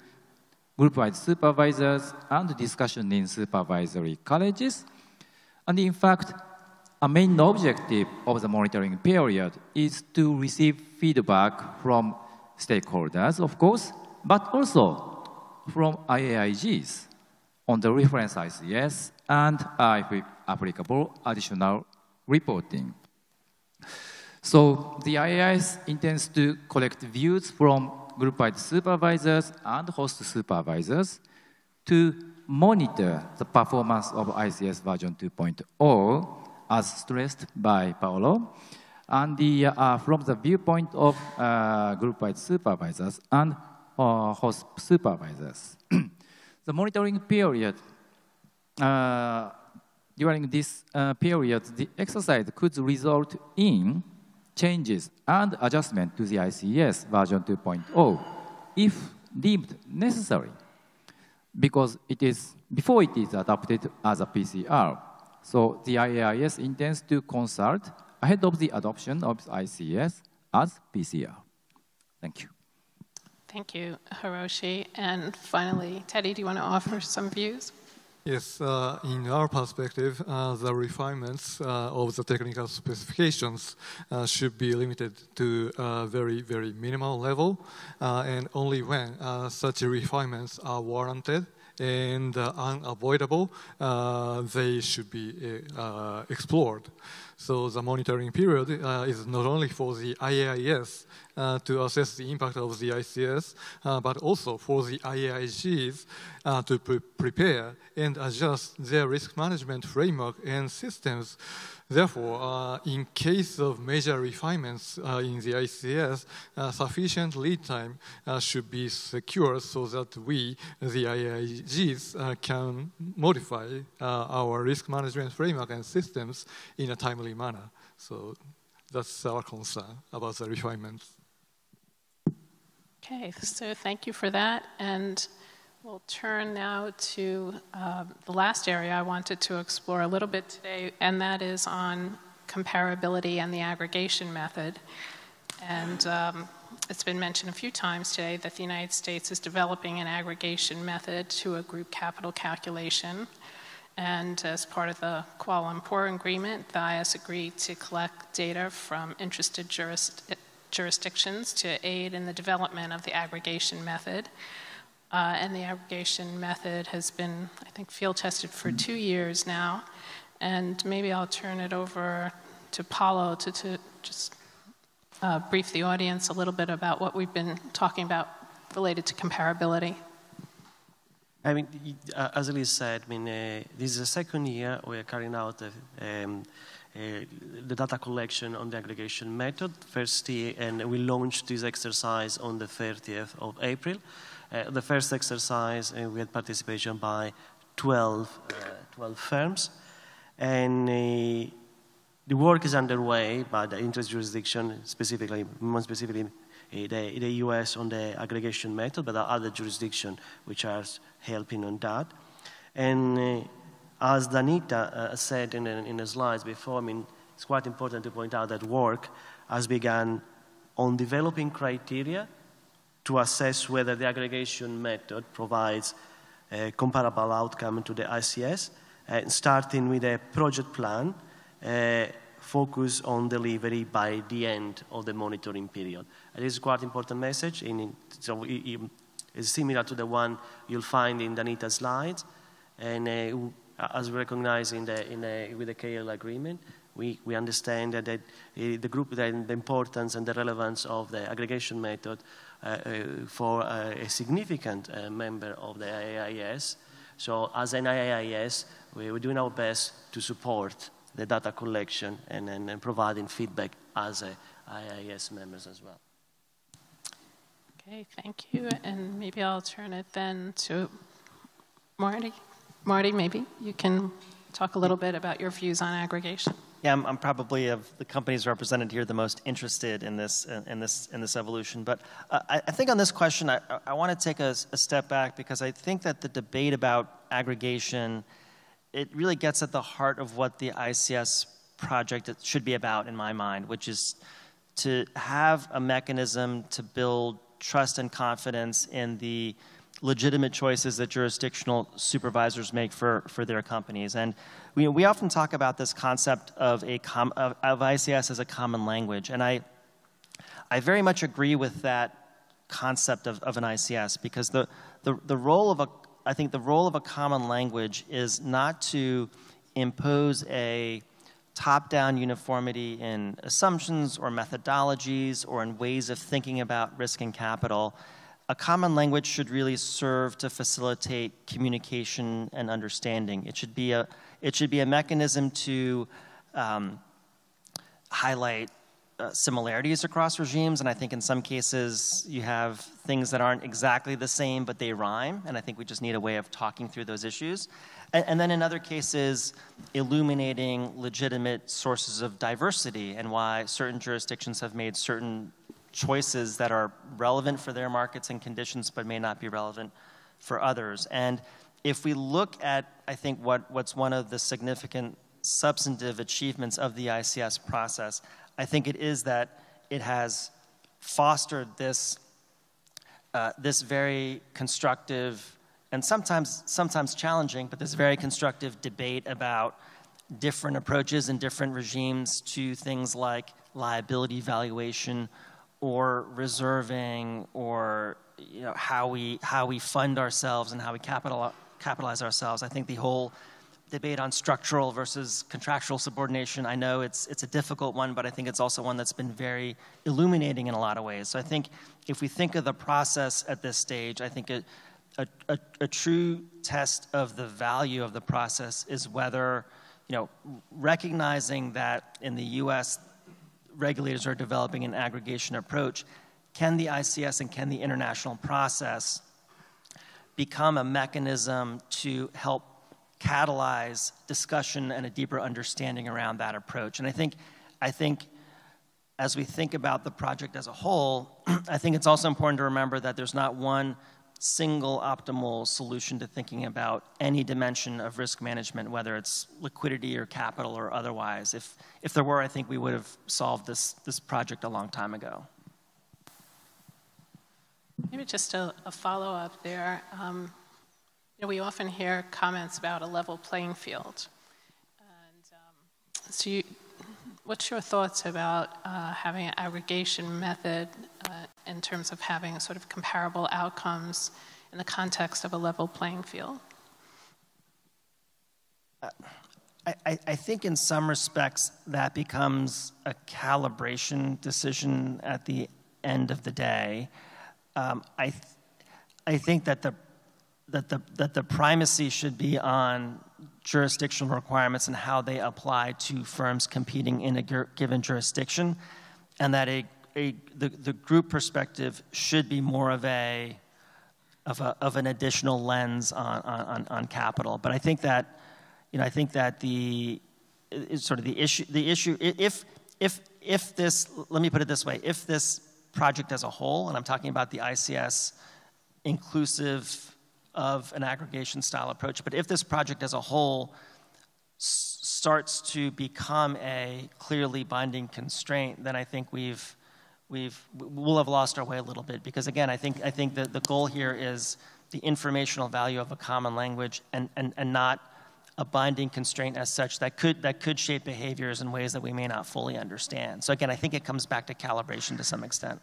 group-wide supervisors and discussion in supervisory colleges. And in fact, a main objective of the monitoring period is to receive feedback from stakeholders, of course, but also from IAIGs on the reference ICS and, if applicable, additional reporting. So the IAIS intends to collect views from group-wide supervisors and host supervisors to monitor the performance of ICS version 2.0, as stressed by Paolo, and from the viewpoint of group-wide supervisors and host supervisors. The monitoring period, during this period, the exercise could result in changes and adjustment to the ICS version 2.0 if deemed necessary, because before it is adopted as a PCR. So the IAIS intends to consult ahead of the adoption of ICS as PCR. Thank you. Thank you, Hiroshi. And finally, Teddy, do you want to offer some views? Yes, in our perspective, the refinements of the technical specifications should be limited to a very, very minimal level, and only when such refinements are warranted and unavoidable, they should be explored. So the monitoring period is not only for the IAIS to assess the impact of the ICS, but also for the IAIGs to prepare and adjust their risk management framework and systems. Therefore, in case of major refinements in the ICS, sufficient lead time should be secured so that we, the IAIGs, can modify our risk management framework and systems in a timely manner. So that's our concern about the refinements. Okay, so thank you for that. And we'll turn now to the last area I wanted to explore a little bit today, and that is on comparability and the aggregation method. And it's been mentioned a few times today that the United States is developing an aggregation method to a group capital calculation. And as part of the Kuala Lumpur Agreement, the IAIS agreed to collect data from interested jurisdictions to aid in the development of the aggregation method. And the aggregation method has been, I think, field tested for 2 years now. And maybe I'll turn it over to Paolo to just brief the audience a little bit about what we've been talking about related to comparability. I mean, as Elise said, I mean, this is the second year we are carrying out the data collection on the aggregation method. First year, and we launched this exercise on the 30th of April. The first exercise, we had participation by 12 firms. And the work is underway by the interest jurisdiction, more specifically the US on the aggregation method, but there are other jurisdictions which are helping on that. And as Danita said in the slides before, I mean, it's quite important to point out that work has begun on developing criteria to assess whether the aggregation method provides a comparable outcome to the ICS, starting with a project plan focus on delivery by the end of the monitoring period. It is quite an important message. So it's similar to the one you'll find in Danita's slides, and as we recognize with the KL agreement, We understand that the group, the importance and the relevance of the aggregation method for a significant member of the IAIS. So as an IAIS, we're doing our best to support the data collection and providing feedback as IAIS members as well. Okay, thank you. And maybe I'll turn it then to Marty. Marty, maybe you can talk a little bit about your views on aggregation. Yeah, I'm probably of the companies represented here the most interested in this evolution. But I think on this question, I want to take a step back because I think that the debate about aggregation, it really gets at the heart of what the ICS project should be about in my mind, which is to have a mechanism to build trust and confidence in the legitimate choices that jurisdictional supervisors make for their companies. And we often talk about this concept of ICS as a common language. And I very much agree with that concept of an ICS, because the role of a common language is not to impose a top-down uniformity in assumptions or methodologies or in ways of thinking about risk and capital. A common language should really serve to facilitate communication and understanding. It should be a mechanism to highlight similarities across regimes, and I think in some cases you have things that aren't exactly the same, but they rhyme, and I think we just need a way of talking through those issues. And then in other cases, illuminating legitimate sources of diversity and why certain jurisdictions have made certain choices that are relevant for their markets and conditions but may not be relevant for others. And if we look at, I think, what's one of the significant substantive achievements of the ICS process, I think it is that it has fostered this very constructive and sometimes challenging, but this very constructive debate about different approaches and different regimes to things like liability valuation or reserving, or how we fund ourselves and how we capitalize ourselves. I think the whole debate on structural versus contractual subordination, I know it's a difficult one, but I think it's also one that's been very illuminating in a lot of ways. So I think if we think of the process at this stage, I think a true test of the value of the process is whether, recognizing that in the US, regulators are developing an aggregation approach, can the ICS and can the international process become a mechanism to help catalyze discussion and a deeper understanding around that approach? And I think as we think about the project as a whole, I think it's also important to remember that there's not one single optimal solution to thinking about any dimension of risk management, whether it's liquidity or capital or otherwise. If there were, I think we would have solved this project a long time ago. Maybe just a follow-up there. We often hear comments about a level playing field. And so what's your thoughts about having an aggregation method in terms of having sort of comparable outcomes in the context of a level playing field? I think in some respects that becomes a calibration decision at the end of the day. I think that the primacy should be on jurisdictional requirements and how they apply to firms competing in a given jurisdiction, and that the group perspective should be more of an additional lens on capital. But I think that the issue if this, let me put it this way, if this project as a whole, and I'm talking about the ICS inclusive of an aggregation style approach, but if this project as a whole starts to become a clearly binding constraint, then I think we'll have lost our way a little bit, because again, I think that the goal here is the informational value of a common language and not a binding constraint as such that could shape behaviors in ways that we may not fully understand. So again, I think it comes back to calibration to some extent.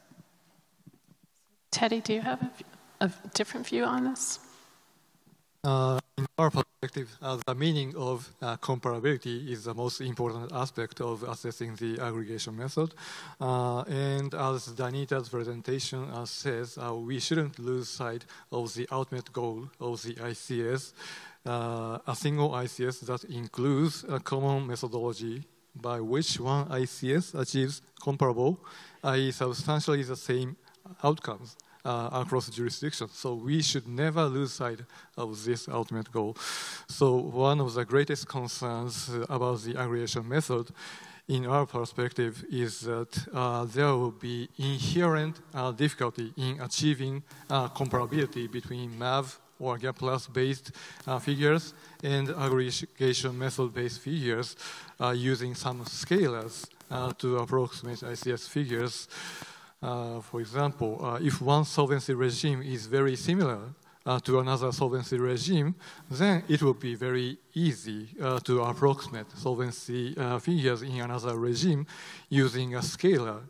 Teddy, do you have a different view on this? In our perspective, the meaning of comparability is the most important aspect of assessing the aggregation method. And as Danita's presentation says, we shouldn't lose sight of the ultimate goal of the ICS, a single ICS that includes a common methodology by which one ICS achieves comparable, i.e. substantially the same outcomes across jurisdictions. So we should never lose sight of this ultimate goal. So one of the greatest concerns about the aggregation method in our perspective is that there will be inherent difficulty in achieving comparability between MAV or gap-plus-based figures and aggregation method-based figures using some scalars to approximate ICS figures. For example, if one solvency regime is very similar to another solvency regime, then it will be very easy to approximate solvency figures in another regime using a scalar.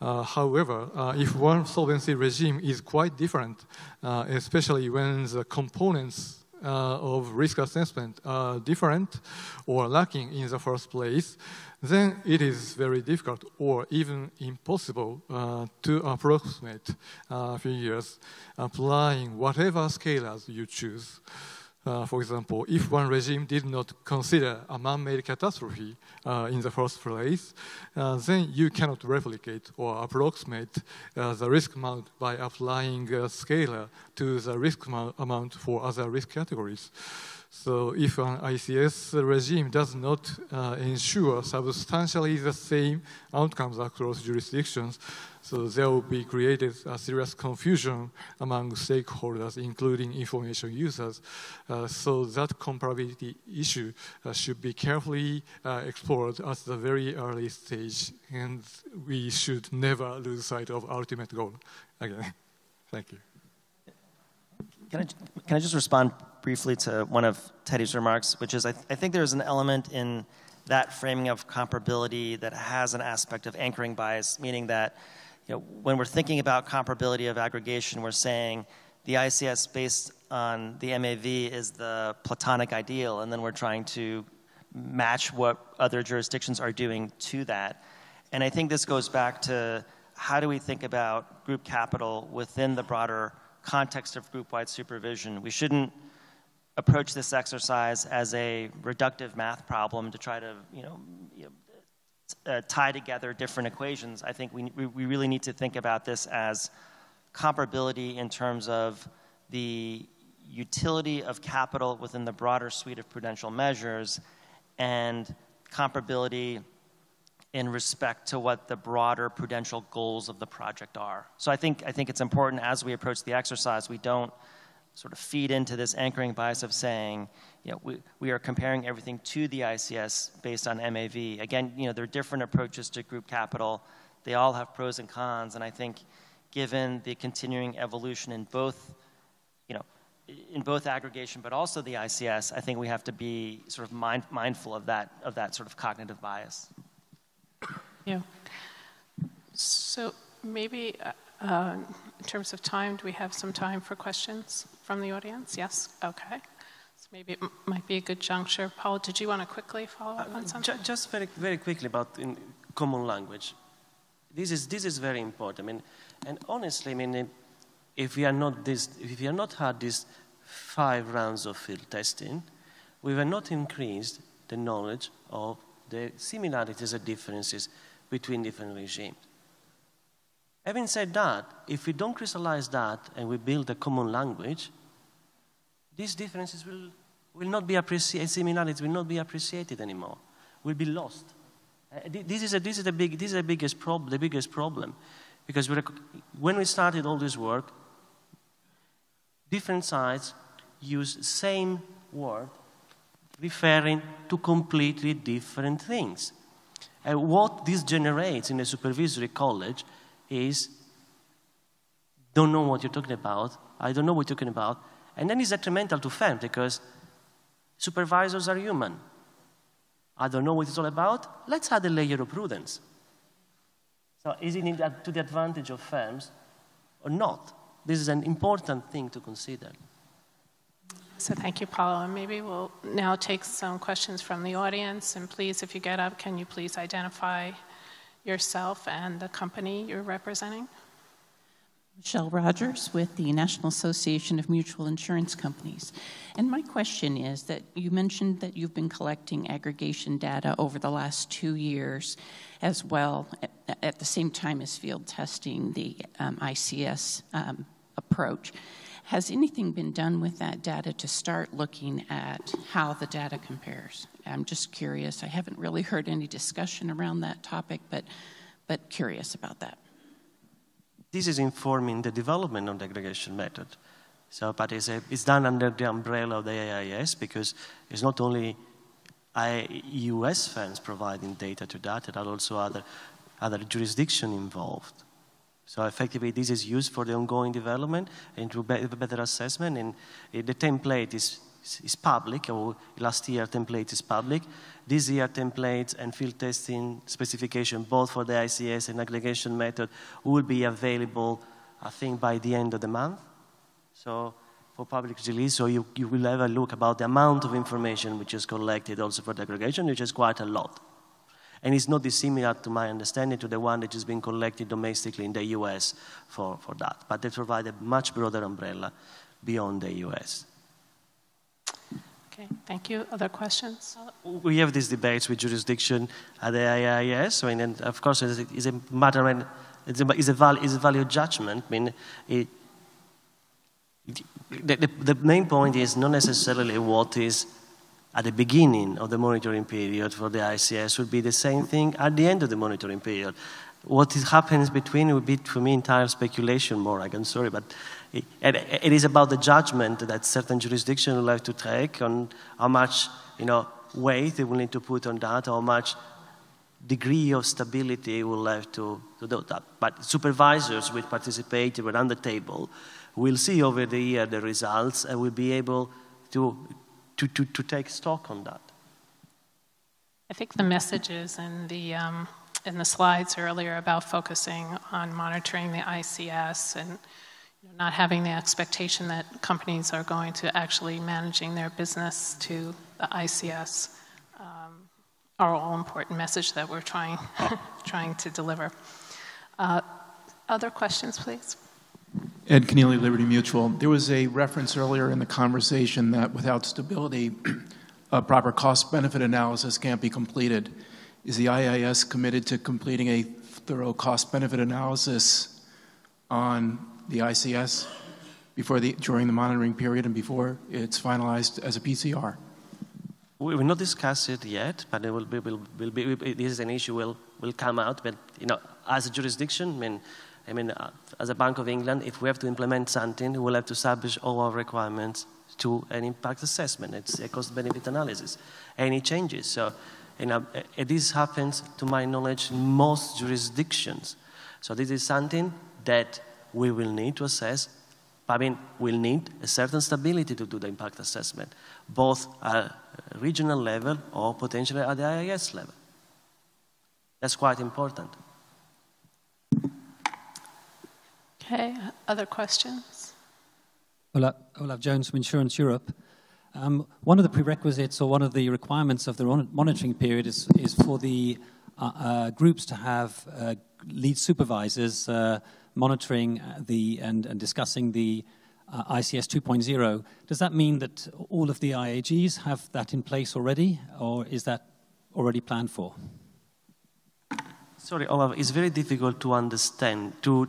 However, if one solvency regime is quite different, especially when the components of risk assessment are different or lacking in the first place, then it is very difficult or even impossible to approximate figures applying whatever scalars you choose. For example, if one regime did not consider a man-made catastrophe in the first place, then you cannot replicate or approximate the risk amount by applying a scalar to the risk amount for other risk categories. So if an ICS regime does not ensure substantially the same outcomes across jurisdictions, so there will be created a serious confusion among stakeholders, including information users. So that comparability issue should be carefully explored at the very early stage, and we should never lose sight of ultimate goal. Again, thank you. Can I just respond briefly to one of Teddy's remarks, which is I think there's an element in that framing of comparability that has an aspect of anchoring bias, meaning that when we're thinking about comparability of aggregation, we're saying the ICS based on the MAV is the platonic ideal, and then we're trying to match what other jurisdictions are doing to that. And I think this goes back to how do we think about group capital within the broader context of group-wide supervision. We shouldn't approach this exercise as a reductive math problem to try to tie together different equations. I think we really need to think about this as comparability in terms of the utility of capital within the broader suite of prudential measures and comparability in respect to what the broader prudential goals of the project are. So I think it's important as we approach the exercise, we don't sort of feed into this anchoring bias of saying, we are comparing everything to the ICS based on MAV. Again, there are different approaches to group capital. They all have pros and cons, and I think given the continuing evolution in both, in both aggregation but also the ICS, I think we have to be sort of mindful of that sort of cognitive bias. Yeah. So maybe in terms of time, do we have some time for questions from the audience? Yes? Okay. So maybe it might be a good juncture. Paul, did you want to quickly follow up on something? Just very quickly about in common language. This is very important. And honestly, if we are not had these 5 rounds of field testing, we will not increase the knowledge of the similarities and differences between different regimes. Having said that, if we don't crystallize that and we build a common language, these differences will not be appreciated, similarities will not be appreciated anymore, will be lost. This is the biggest problem, because when we started all this work, different sides use the same word referring to completely different things. And what this generates in a supervisory college is, don't know what you're talking about, I don't know what you're talking about, and then it's detrimental to firms because supervisors are human. I don't know what it's all about, let's add a layer of prudence. So is it to the advantage of firms or not? This is an important thing to consider. So thank you, Paulo. And maybe we'll now take some questions from the audience. And please, if you get up, can you please identify yourself and the company you're representing? Michelle Rogers with the National Association of Mutual Insurance Companies. And my question is that you mentioned that you've been collecting aggregation data over the last 2 years as well, at the same time as field testing the ICS approach. Has anything been done with that data to start looking at how the data compares? I'm just curious. I haven't really heard any discussion around that topic, but curious about that. This is informing the development of the aggregation method. So, but it's done under the umbrella of the IAIS because it's not only US firms providing data to that, there are also other jurisdictions involved. So effectively, this is used for the ongoing development and to better assessment. And the template is public, or last year template is public. This year templates and field testing specification, both for the ICS and aggregation method, will be available, I think, by the end of the month. So for public release, so you will have a look about the amount of information which is collected also for the aggregation, which is quite a lot. And it's not dissimilar, to my understanding, to the one that has been collected domestically in the US for that. But they provide a much broader umbrella beyond the US. Okay, thank you. Other questions? We have these debates with jurisdiction at the IAIS. So, and of course, it's a matter of, it's a value judgment. I mean, the main point is not necessarily what is at the beginning of the monitoring period for the ICS would be the same thing at the end of the monitoring period. What happens between would be, for me, entire speculation more. I'm sorry, but it is about the judgment that certain jurisdictions will have to take on how much, weight they will need to put on that, how much degree of stability will have to do that. But supervisors which participate around the table will see over the year the results and will be able to take stock on that. I think the messages in the slides earlier about focusing on monitoring the ICS and not having the expectation that companies are going to actually managing their business to the ICS are all important message that we're trying to deliver. Other questions, please? Ed Keneally, Liberty Mutual. There was a reference earlier in the conversation that without stability, a proper cost-benefit analysis can't be completed. Is the IAIS committed to completing a thorough cost-benefit analysis on the ICS during the monitoring period and before it's finalized as a PCR? We will not discuss it yet, but it will be this is an issue will come out. But as a jurisdiction, I mean, as a Bank of England, if we have to implement something, we'll have to establish all our requirements to an impact assessment. It's a cost-benefit analysis. Any changes? So, this happens, to my knowledge, in most jurisdictions. So this is something that we will need to assess. We'll need a certain stability to do the impact assessment, both at regional level or potentially at the IAIS level. That's quite important. Okay, other questions? Olaf Jones from Insurance Europe. One of the prerequisites or one of the requirements of the monitoring period is for the groups to have lead supervisors monitoring and discussing the ICS 2.0. Does that mean that all of the IAGs have that in place already, or is that already planned for? Sorry, Olaf, it's very difficult to understand, to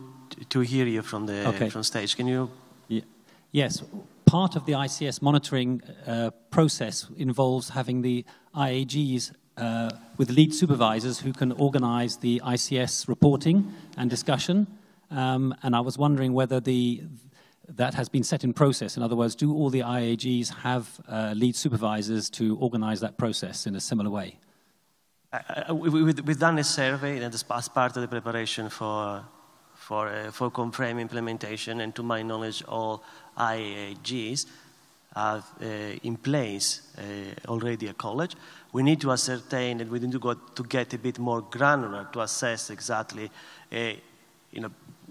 hear you from from stage. Can you? Yeah. Yes. Part of the ICS monitoring process involves having the IAGs with lead supervisors who can organize the ICS reporting and discussion. And I was wondering whether that has been set in process. In other words, do all the IAGs have lead supervisors to organize that process in a similar way? We've done a survey as part of the preparation for ComFrame implementation, and to my knowledge, all IAIGs have in place already a college. We need to ascertain that we need to get a bit more granular to assess exactly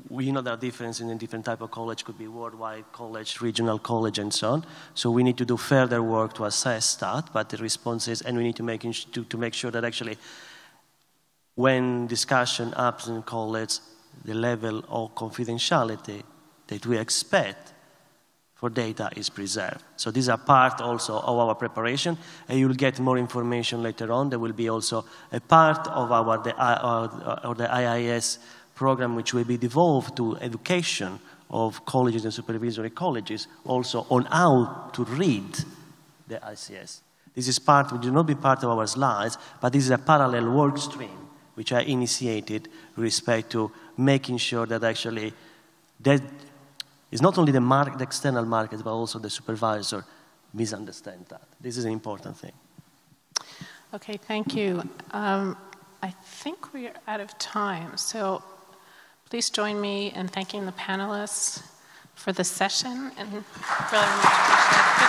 we know there are differences in different type of college, could be worldwide college, regional college, and so on. So we need to do further work to assess that, but the response is, and we need to make sure that actually when discussion happens in college, the level of confidentiality that we expect for data is preserved. So these are part also of our preparation, and you'll get more information later on. There will be also a part of the IAIS program which will be devolved to education of colleges and supervisory colleges, also on how to read the ICS. This is part, which will not be part of our slides, but this is a parallel work stream which I initiated with respect to making sure that actually that is not only the external market, but also the supervisor misunderstand that. This is an important thing. Okay, thank you. I think we're out of time, so please join me in thanking the panelists for this session, and really much appreciate it.